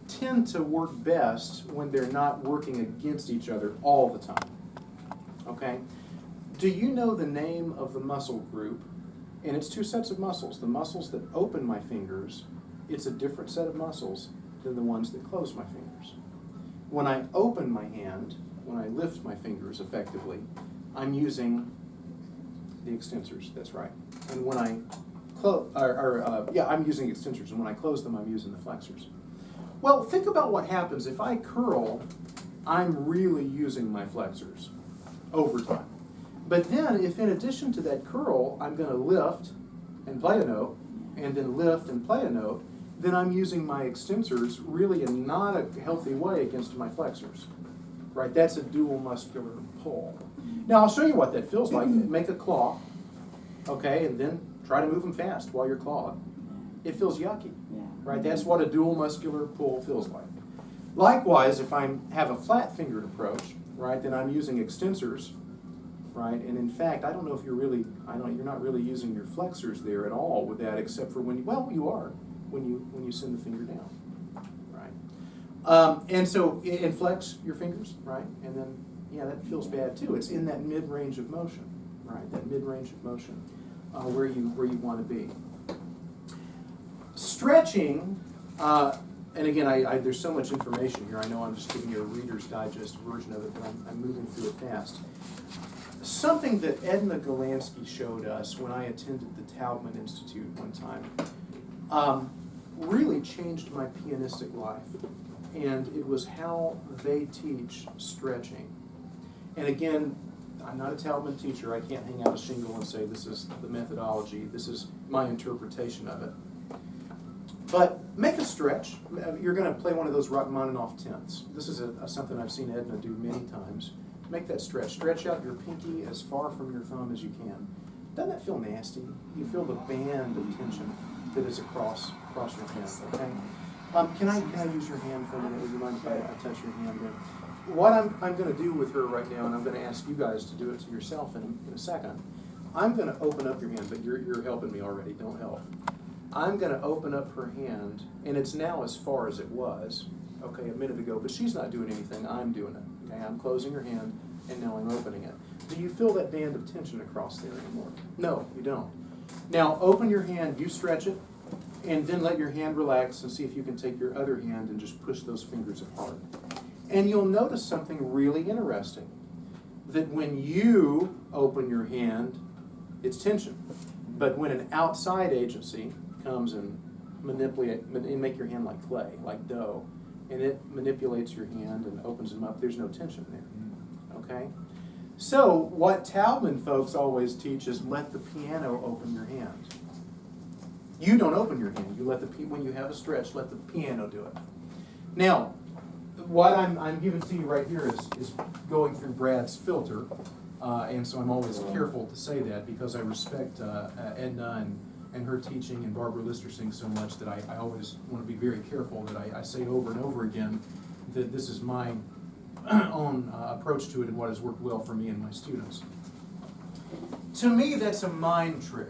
tend to work best when they're not working against each other all the time, okay? Do you know the name of the muscle group? And it's 2 sets of muscles. The muscles that open my fingers, it's a different set of muscles than the ones that close my fingers. When I open my hand, when I lift my fingers effectively, I'm using the extensors, that's right. And when I I'm using extensors, and when I close them, I'm using the flexors. Well, think about what happens if I curl, I'm really using my flexors over time. But then, if in addition to that curl, I'm going to lift and play a note, and then lift and play a note, then I'm using my extensors really in not a healthy way against my flexors. Right? That's a dual muscular pull. Now, I'll show you what that feels like. Make a claw, okay, and then try to move them fast while you're clawing. It feels yucky. Right? That's what a dual muscular pull feels like. Likewise, if I have a flat-fingered approach, right, then I'm using extensors, right? And in fact, I don't know if you're not really using your flexors there at all with that, except for when you are when you send the finger down, right? And so flex your fingers, right? And then that feels bad too. It's in that mid-range of motion, right? That mid-range of motion where you want to be. Stretching, and again, there's so much information here. I know I'm just giving you a Reader's Digest version of it, but I'm moving through it fast. Something that Edna Galansky showed us when I attended the Taubman Institute one time really changed my pianistic life. And it was how they teach stretching. And again, I'm not a Taubman teacher. I can't hang out a shingle and say this is the methodology. This is my interpretation of it. But make a stretch. You're going to play one of those Rachmaninoff tenths. This is something I've seen Edna do many times. Make that stretch. Stretch out your pinky as far from your thumb as you can. Doesn't that feel nasty? You feel the band of tension that is across your hand, okay? Can I use your hand for a minute? Would you mind if I touch your hand there? What I'm going to do with her right now, and I'm going to ask you guys to do it to yourself in a second, I'm going to open up your hand, but you're helping me already. Don't help. I'm going to open up her hand, and it's now as far as it was, okay, a minute ago, but she's not doing anything. I'm doing it, okay? I'm closing her hand, and now I'm opening it. Do you feel that band of tension across there anymore? No, you don't. Now, open your hand, you stretch it, and then let your hand relax and see if you can take your other hand and just push those fingers apart. And you'll notice something really interesting, that when you open your hand, it's tension. But when an outside agency comes and make your hand like clay, like dough, and it manipulates your hand and opens them up, there's no tension there, okay? So what Taubman folks always teach is let the piano open your hand. You don't open your hand. You let when you have a stretch, let the piano do it. Now, what I'm giving to you right here is going through Brad's filter, and so I'm always careful to say that because I respect Edna and her teaching and Barbara Listersing so much that I always want to be very careful that I say over and over again that this is my own approach to it and what has worked well for me and my students. To me, that's a mind trick.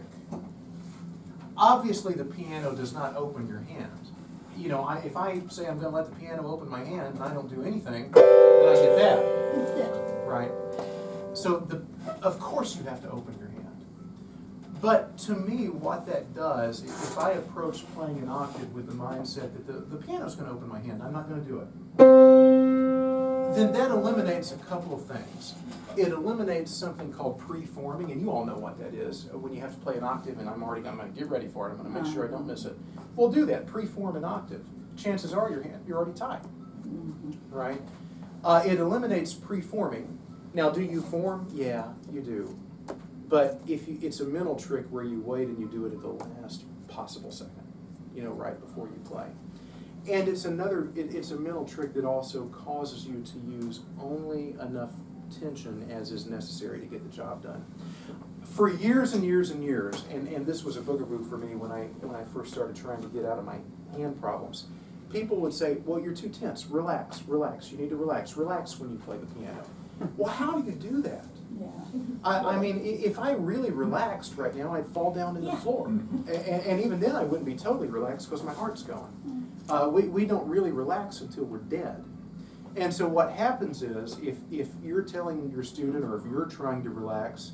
Obviously, the piano does not open your hand. You know, if I say I'm going to let the piano open my hand and I don't do anything, then I get that, right? So, of course you have to open your hand. But to me, what that does, if I approach playing an octave with the mindset that the piano's going to open my hand, I'm not going to do it, then that eliminates a couple of things. It eliminates something called preforming, and you all know what that is. When you have to play an octave, and I'm going to get ready for it, I'm going to make sure I don't miss it. Well, do that, preform an octave. Chances are you're already tied, right? It eliminates preforming. Now, do you form? Yeah, you do. But it's a mental trick where you wait and you do it at the last possible second, right before you play. And it's a mental trick that also causes you to use only enough tension as is necessary to get the job done. For years and years and years, and this was a bugaboo for me when I first started trying to get out of my hand problems, people would say, well, you're too tense, relax, you need to relax when you play the piano. Well, how do you do that? Yeah. I mean, if I really relaxed right now, I'd fall down to the floor. And even then, I wouldn't be totally relaxed because my heart's going. We don't really relax until we're dead. And so what happens is, if you're telling your student or if you're trying to relax,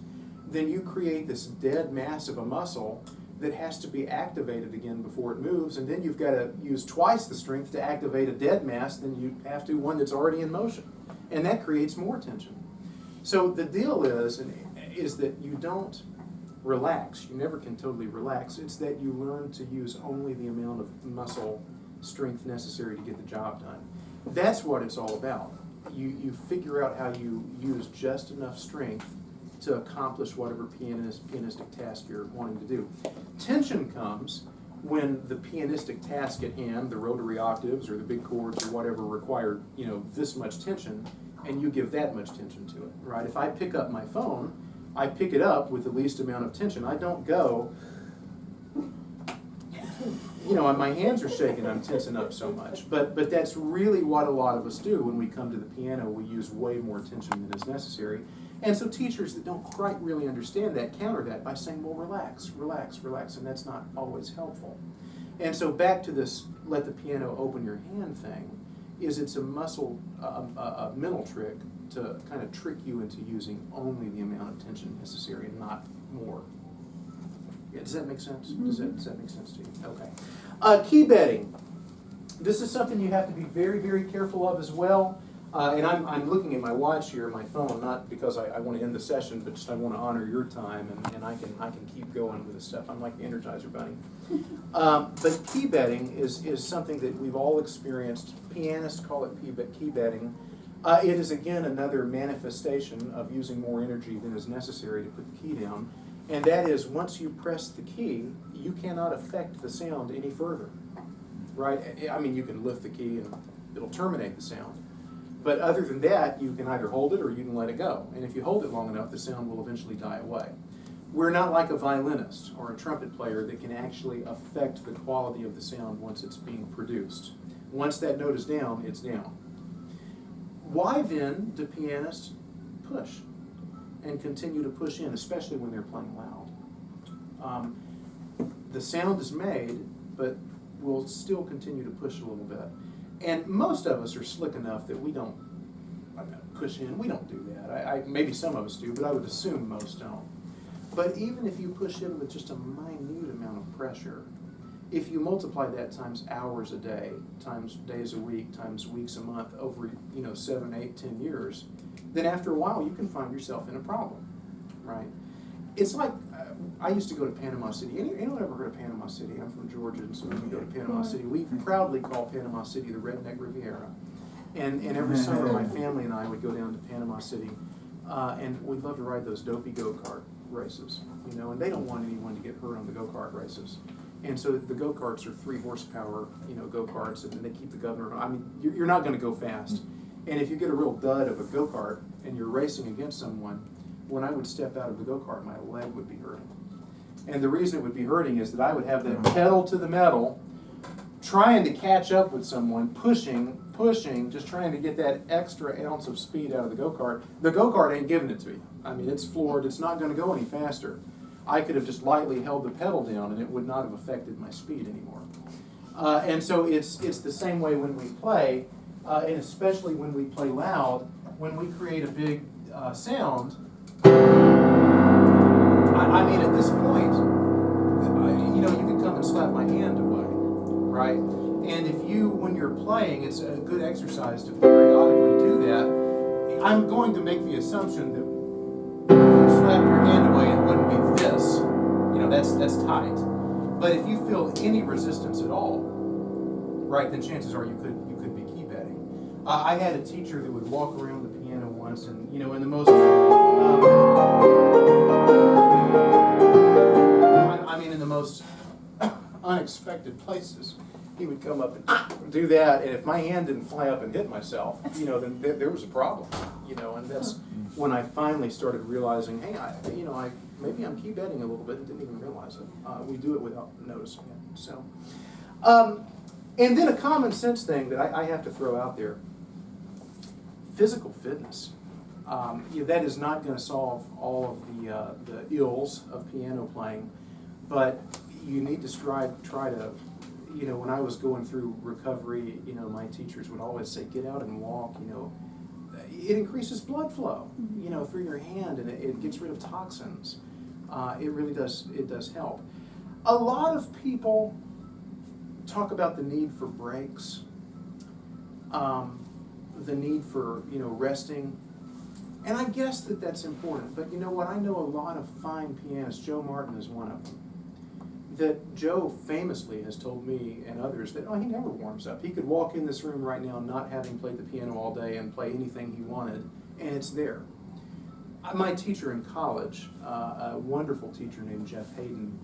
then you create this dead mass of a muscle that has to be activated again before it moves, and then you've got to use twice the strength to activate a dead mass than you have to one that's already in motion. And that creates more tension. So the deal is that you don't relax. You never can totally relax. It's that you learn to use only the amount of muscle strength necessary to get the job done. That's what it's all about. You figure out how you use just enough strength to accomplish whatever pianistic task you're wanting to do. Tension comes when the pianistic task at hand, the rotary octaves or the big chords or whatever require, this much tension, and you give that much tension to it, right? If I pick up my phone, I pick it up with the least amount of tension. I don't go, my hands are shaking, I'm tensing up so much. But that's really what a lot of us do when we come to the piano. We use way more tension than is necessary. And so teachers that don't quite really understand that counter that by saying, well, relax, and that's not always helpful. And so back to this let the piano open your hand thing, it's a muscle, a mental trick to kind of trick you into using only the amount of tension necessary and not more. Yeah, does that make sense? Does that make sense to you? Okay. Key betting. This is something you have to be very, very careful of as well. And I'm looking at my watch here, my phone, not because I want to end the session, but just I want to honor your time, and I can keep going with this stuff. I'm like the Energizer Bunny. But key betting is something that we've all experienced. Pianists call it key betting. It is, again, another manifestation of using more energy than is necessary to put the key down. And that is, once you press the key, you cannot affect the sound any further, right? I mean, you can lift the key and it'll terminate the sound. But other than that, you can either hold it or you can let it go. And if you hold it long enough, the sound will eventually die away. We're not like a violinist or a trumpet player that can actually affect the quality of the sound once it's being produced. Once that note is down, it's down. Why then do pianists push and continue to push in, especially when they're playing loud? The sound is made, but we'll still continue to push a little bit. And most of us are slick enough that we don't push in. We don't do that. Maybe some of us do, but I would assume most don't. But even if you push in with just a minute amount of pressure, if you multiply that times hours a day, times days a week, times weeks a month, over 7, 8, 10 years, then after a while you can find yourself in a problem, right? It's like, I used to go to Panama City. Anyone ever heard of Panama City? I'm from Georgia, and so when we go to Panama City, we proudly call Panama City the Redneck Riviera. And every summer, my family and I would go down to Panama City, and we'd love to ride those dopey go-kart races, and they don't want anyone to get hurt on the go-kart races. And so the go-karts are 3 horsepower, go-karts, and they keep the governor. I mean, you're not going to go fast. And if you get a real dud of a go-kart and you're racing against someone, when I would step out of the go-kart, my leg would be hurting. And the reason it would be hurting is that I would have that pedal to the metal, trying to catch up with someone, pushing, just trying to get that extra ounce of speed out of the go-kart. The go-kart ain't giving it to you. I mean, it's floored. It's not going to go any faster. I could have just lightly held the pedal down and it would not have affected my speed anymore. And so it's the same way when we play, and especially when we play loud, when we create a big sound. I mean, at this point, slap my hand away, right? And if you, when you're playing, it's a good exercise to periodically do that. I'm going to make the assumption that if you slap your hand away, it wouldn't be this. You know, that's tight. But if you feel any resistance at all, right, then chances are you could be key betting. I had a teacher that would walk around the piano once, and in the most in the most unexpected places, he would come up and do that, and if my hand didn't fly up and hit myself, then there was a problem, and that's when I finally started realizing, hey, maybe I'm key betting a little bit and didn't even realize it. We do it without noticing it. So, and then a common sense thing that I have to throw out there: physical fitness. That is not going to solve all of the ills of piano playing, but you need to try to. When I was going through recovery, my teachers would always say, get out and walk, it increases blood flow, through your hand, and it gets rid of toxins. It really does, it does help. A lot of people talk about the need for breaks, the need for, resting, and I guess that's important. But you know what, I know a lot of fine pianists. Joe Martin is one of them. That Joe famously has told me and others that he never warms up. He could walk in this room right now not having played the piano all day and play anything he wanted, and it's there. My teacher in college, a wonderful teacher named Jeff Hayden,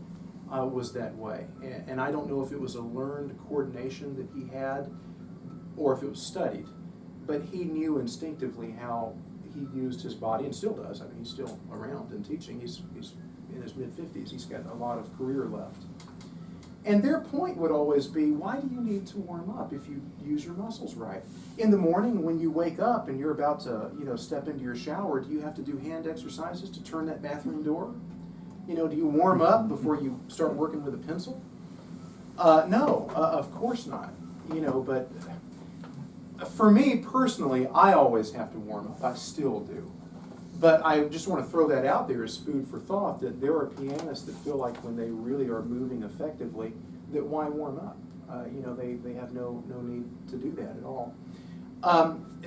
was that way. And I don't know if it was a learned coordination that he had or if it was studied, but he knew instinctively how he used his body, and still does. I mean, he's still around and teaching. He's in his mid-50s. He's got a lot of career left. And their point would always be, why do you need to warm up if you use your muscles right? In the morning when you wake up and you're about to, step into your shower, do you have to do hand exercises to turn that bathroom door? Do you warm up before you start working with a pencil? No, of course not. But for me personally, I always have to warm up. I still do. But I just want to throw that out there as food for thought, that there are pianists that feel like when they really are moving effectively, that why warm up? They have no need to do that at all.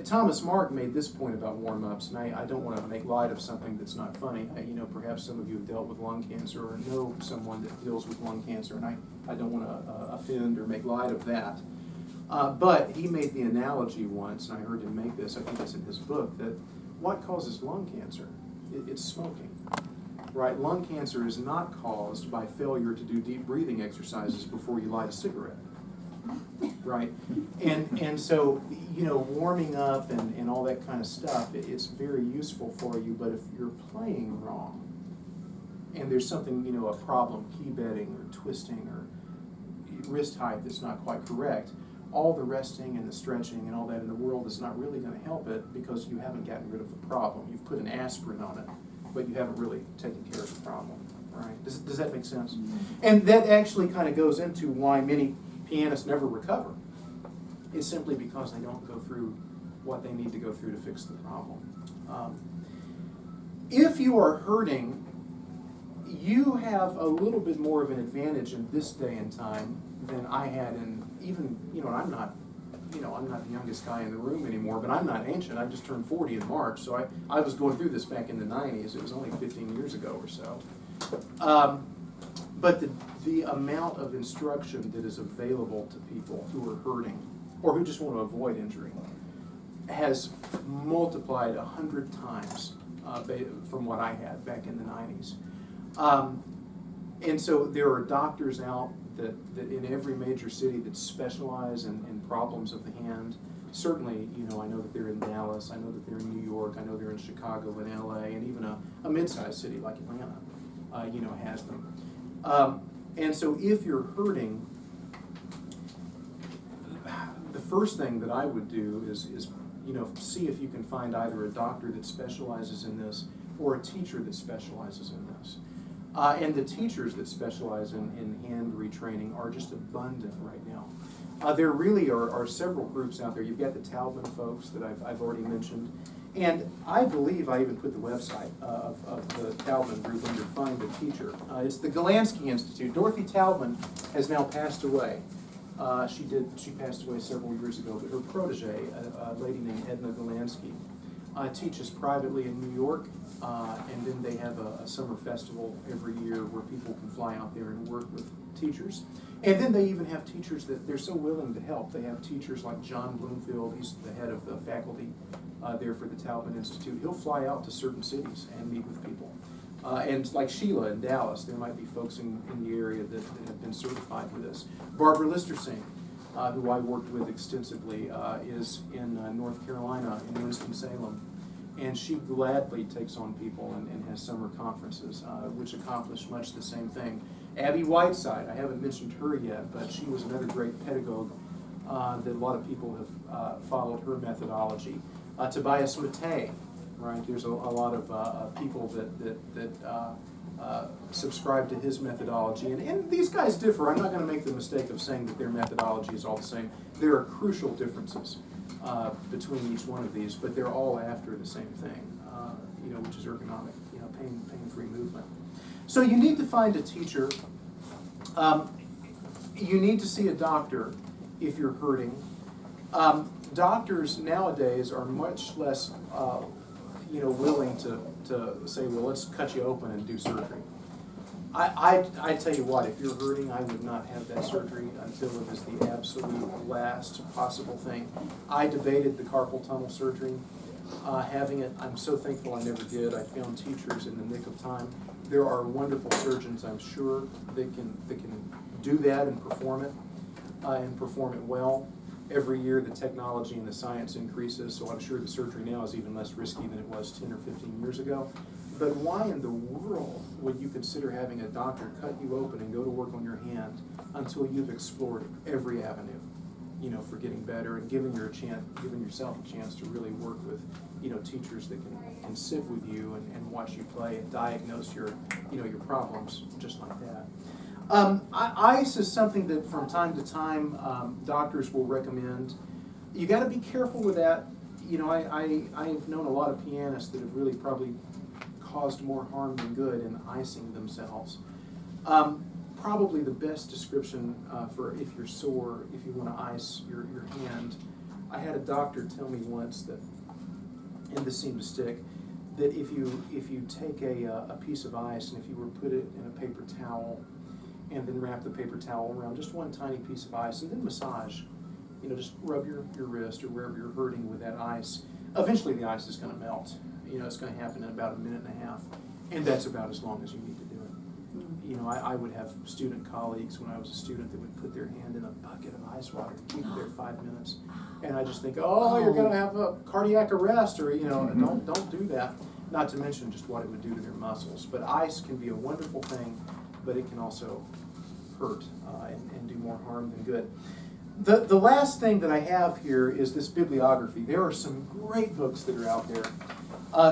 Thomas Mark made this point about warm-ups, and I don't want to make light of something that's not funny. Perhaps some of you have dealt with lung cancer or know someone that deals with lung cancer, and I don't want to offend or make light of that. But he made the analogy once, and I heard him make this, I think it's in his book, that what causes lung cancer? It's smoking, right? Lung cancer is not caused by failure to do deep breathing exercises before you light a cigarette, right? And so, warming up and all that kind of stuff, it's very useful for you, but if you're playing wrong, and there's something, a problem, key betting or twisting or wrist height that's not quite correct, all the resting and the stretching and all that in the world is not really going to help it, because you haven't gotten rid of the problem. You've put an aspirin on it, but you haven't really taken care of the problem, right? Does that make sense? Mm-hmm. And that actually kind of goes into why many pianists never recover. It's simply because they don't go through what they need to go through to fix the problem. If you are hurting, you have a little bit more of an advantage in this day and time than I had in even, I'm not the youngest guy in the room anymore, but I'm not ancient. I just turned 40 in March, so I was going through this back in the 90s. It was only 15 years ago or so. But the amount of instruction that is available to people who are hurting or who just want to avoid injury has multiplied 100 times from what I had back in the 90s. And so there are doctors out that in every major city that specialize in problems of the hand. Certainly, I know that they're in Dallas, I know that they're in New York, I know they're in Chicago and LA, and even a mid-sized city like Atlanta, has them. And so if you're hurting, the first thing that I would do is see if you can find either a doctor that specializes in this or a teacher that specializes in this. And the teachers that specialize in hand retraining are just abundant right now. There really are several groups out there. You've got the Taubman folks that I've already mentioned, And I believe I even put the website of the Taubman group under Find a Teacher. It's the Golansky Institute. Dorothy Taubman has now passed away. She passed away several years ago, but her protege, a lady named Edna Golansky, teaches privately in New York, and then they have a summer festival every year where people can fly out there and work with teachers. And then they even have teachers that they're so willing to help. They have teachers like John Bloomfield, he's the head of the faculty there for the Taubman Institute. He'll fly out to certain cities and meet with people. And like Sheila in Dallas, there might be folks in the area that have been certified for this. Barbara Listersing, who I worked with extensively, is in North Carolina, in Winston-Salem. And she gladly takes on people and has summer conferences, which accomplish much the same thing. Abby Whiteside, I haven't mentioned her yet, but she was another great pedagogue that a lot of people have followed her methodology. Tobias Mattei, right? There's a lot of people that subscribe to his methodology. And these guys differ. I'm not going to make the mistake of saying that their methodology is all the same. There are crucial differences between each one of these, but they're all after the same thing, which is ergonomic, pain-free movement. So you need to find a teacher. You need to see a doctor if you're hurting. Doctors nowadays are much less, willing to say, well, let's cut you open and do surgery. I tell you what, if you're hurting, I would not have that surgery until it is the absolute last possible thing. I debated the carpal tunnel surgery, having it. I'm so thankful I never did. I found teachers in the nick of time. There are wonderful surgeons, I'm sure, that can do that and perform it well. Every year the technology and the science increases, so I'm sure the surgery now is even less risky than it was 10 or 15 years ago. But why in the world would you consider having a doctor cut you open and go to work on your hand until you've explored every avenue, for getting better and giving yourself a chance to really work with, teachers that can sit with you and watch you play and diagnose your problems just like that. ICE is something that from time to time doctors will recommend. You got to be careful with that. I've known a lot of pianists that have really probably caused more harm than good in icing themselves. Probably the best description for if you're sore, if you want to ice your hand, I had a doctor tell me once that, and this seemed to stick, that if you take a piece of ice and if you were to put it in a paper towel and then wrap the paper towel around just one tiny piece of ice and then massage, just rub your wrist or wherever you're hurting with that ice, eventually the ice is going to melt. It's going to happen in about a minute and a half, and that's about as long as you need to do it. I would have student colleagues when I was a student that would put their hand in a bucket of ice water and keep it there 5 minutes, and I just think, oh, you're going to have a cardiac arrest, or don't do that. Not to mention just what it would do to their muscles. But ice can be a wonderful thing, but it can also hurt and do more harm than good. The last thing that I have here is this bibliography. There are some great books that are out there.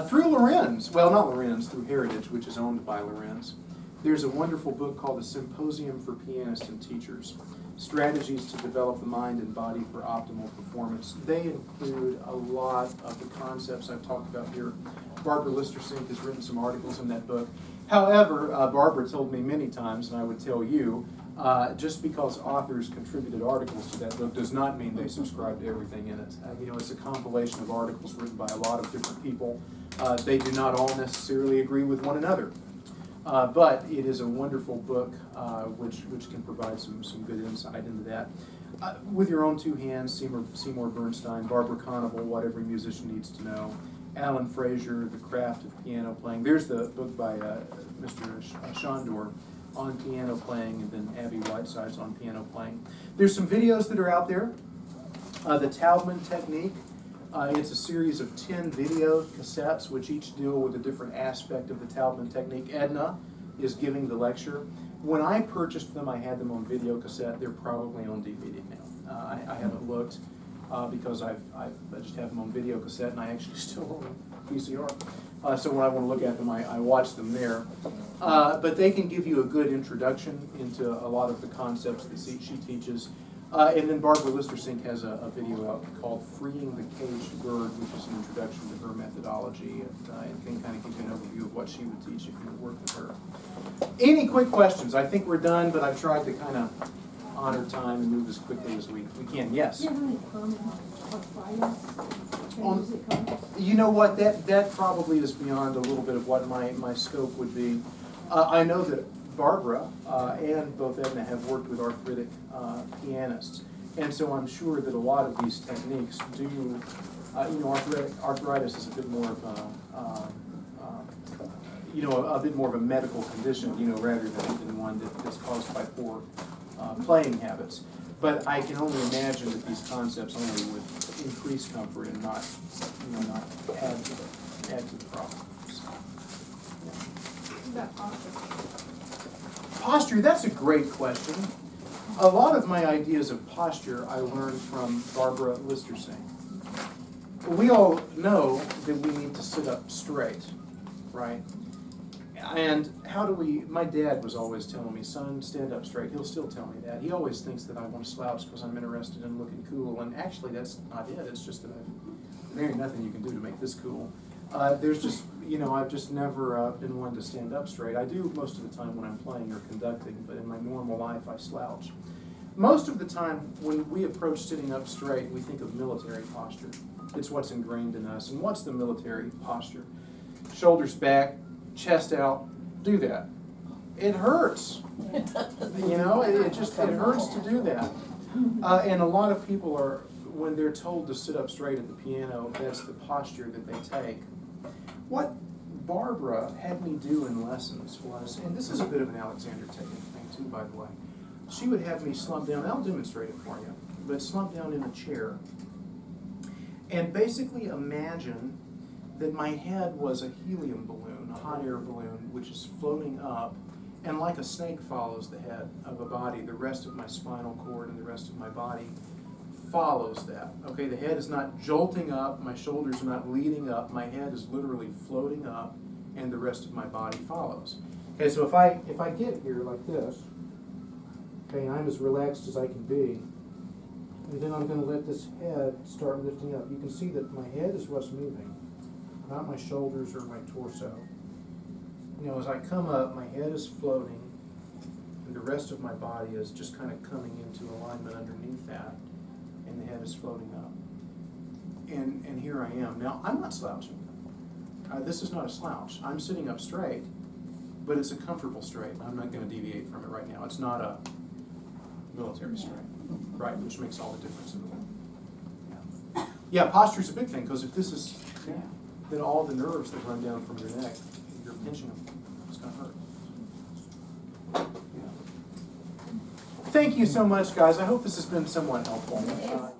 Through Lorenz, well, not Lorenz, through Heritage, which is owned by Lorenz, there's a wonderful book called A Symposium for Pianists and Teachers, Strategies to Develop the Mind and Body for Optimal Performance. They include a lot of the concepts I've talked about here. Barbara Listersink has written some articles in that book. However, Barbara told me many times, and I would tell you, just because authors contributed articles to that book does not mean they subscribe to everything in it. It's a compilation of articles written by a lot of different people. They do not all necessarily agree with one another. But it is a wonderful book which can provide some good insight into that. With your own two hands, Seymour Bernstein, Barbara Conable, What Every Musician Needs to Know, Alan Frazier, The Craft of Piano Playing. There's the book by Mr. Shondor on piano playing, and then Abby Whiteside's on piano playing. There's some videos that are out there. The Taubman Technique. It's a series of 10 video cassettes which each deal with a different aspect of the Taubman technique. Edna is giving the lecture. When I purchased them, I had them on video cassette. They're probably on DVD now. I haven't looked because I just have them on video cassette, and I actually still own VCR. So when I want to look at them, I watch them there. But they can give you a good introduction into a lot of the concepts that she teaches. And then Barbara Listersink has a video out called Freeing the Caged Bird, which is an introduction to her methodology, and can kind of give you an overview of what she would teach if you would work with her. Any quick questions? I think we're done, but I've tried to kind of honor time and move as quickly as we can. Yes? Do you have any comment on Fridays? On- Music comments? You know what, that probably is beyond a little bit of what my scope would be. I know that Barbara and both Edna have worked with arthritic pianists, and so I'm sure that a lot of these techniques do, you know, arthritis is a bit more of a bit more of a medical condition, you know, rather than one that's caused by poor playing habits. But I can only imagine that these concepts only would increase comfort and not, you know, not add to the problem. So, yeah. What about posture? Posture, that's a great question. A lot of my ideas of posture I learned from Barbara Listersink. We all know that we need to sit up straight, right? And how do we, my dad was always telling me, son, stand up straight. He'll still tell me that. He always thinks that I want to slouch because I'm interested in looking cool. And actually, that's not it. It's just that there ain't nothing you can do to make this cool. There's just, you know, I've just never been one to stand up straight. I do most of the time when I'm playing or conducting, but in my normal life, I slouch. Most of the time, when we approach sitting up straight, we think of military posture. It's what's ingrained in us. And what's the military posture? Shoulders back, chest out, do that. It hurts. You know, it hurts to do that. And a lot of people are, when they're told to sit up straight at the piano, that's the posture that they take. What Barbara had me do in lessons was, and this is a bit of an Alexander technique thing too, by the way, she would have me slump down, I'll demonstrate it for you, but slump down in a chair and basically imagine that my head was a helium balloon, a hot air balloon, which is floating up, and like a snake follows the head of a body, the rest of my spinal cord and the rest of my body follows that. Okay, the head is not jolting up, my shoulders are not leading up, my head is literally floating up, and the rest of my body follows. Okay, so if I get here like this, okay, and I'm as relaxed as I can be, and then I'm going to let this head start lifting up. You can see that my head is what's moving, not my shoulders or my torso. You know, as I come up, my head is floating, and the rest of my body is just kind of coming into alignment underneath that, and the head is floating up. And here I am. Now, I'm not slouching. This is not a slouch. I'm sitting up straight, but it's a comfortable straight. I'm not going to deviate from it right now. It's not a military straight, right, which makes all the difference in the world. Yeah, posture's a big thing, because if this is, then all the nerves that run down from your neck, you're pinching them. It's going to hurt. Yeah. Thank you so much, guys. I hope this has been somewhat helpful.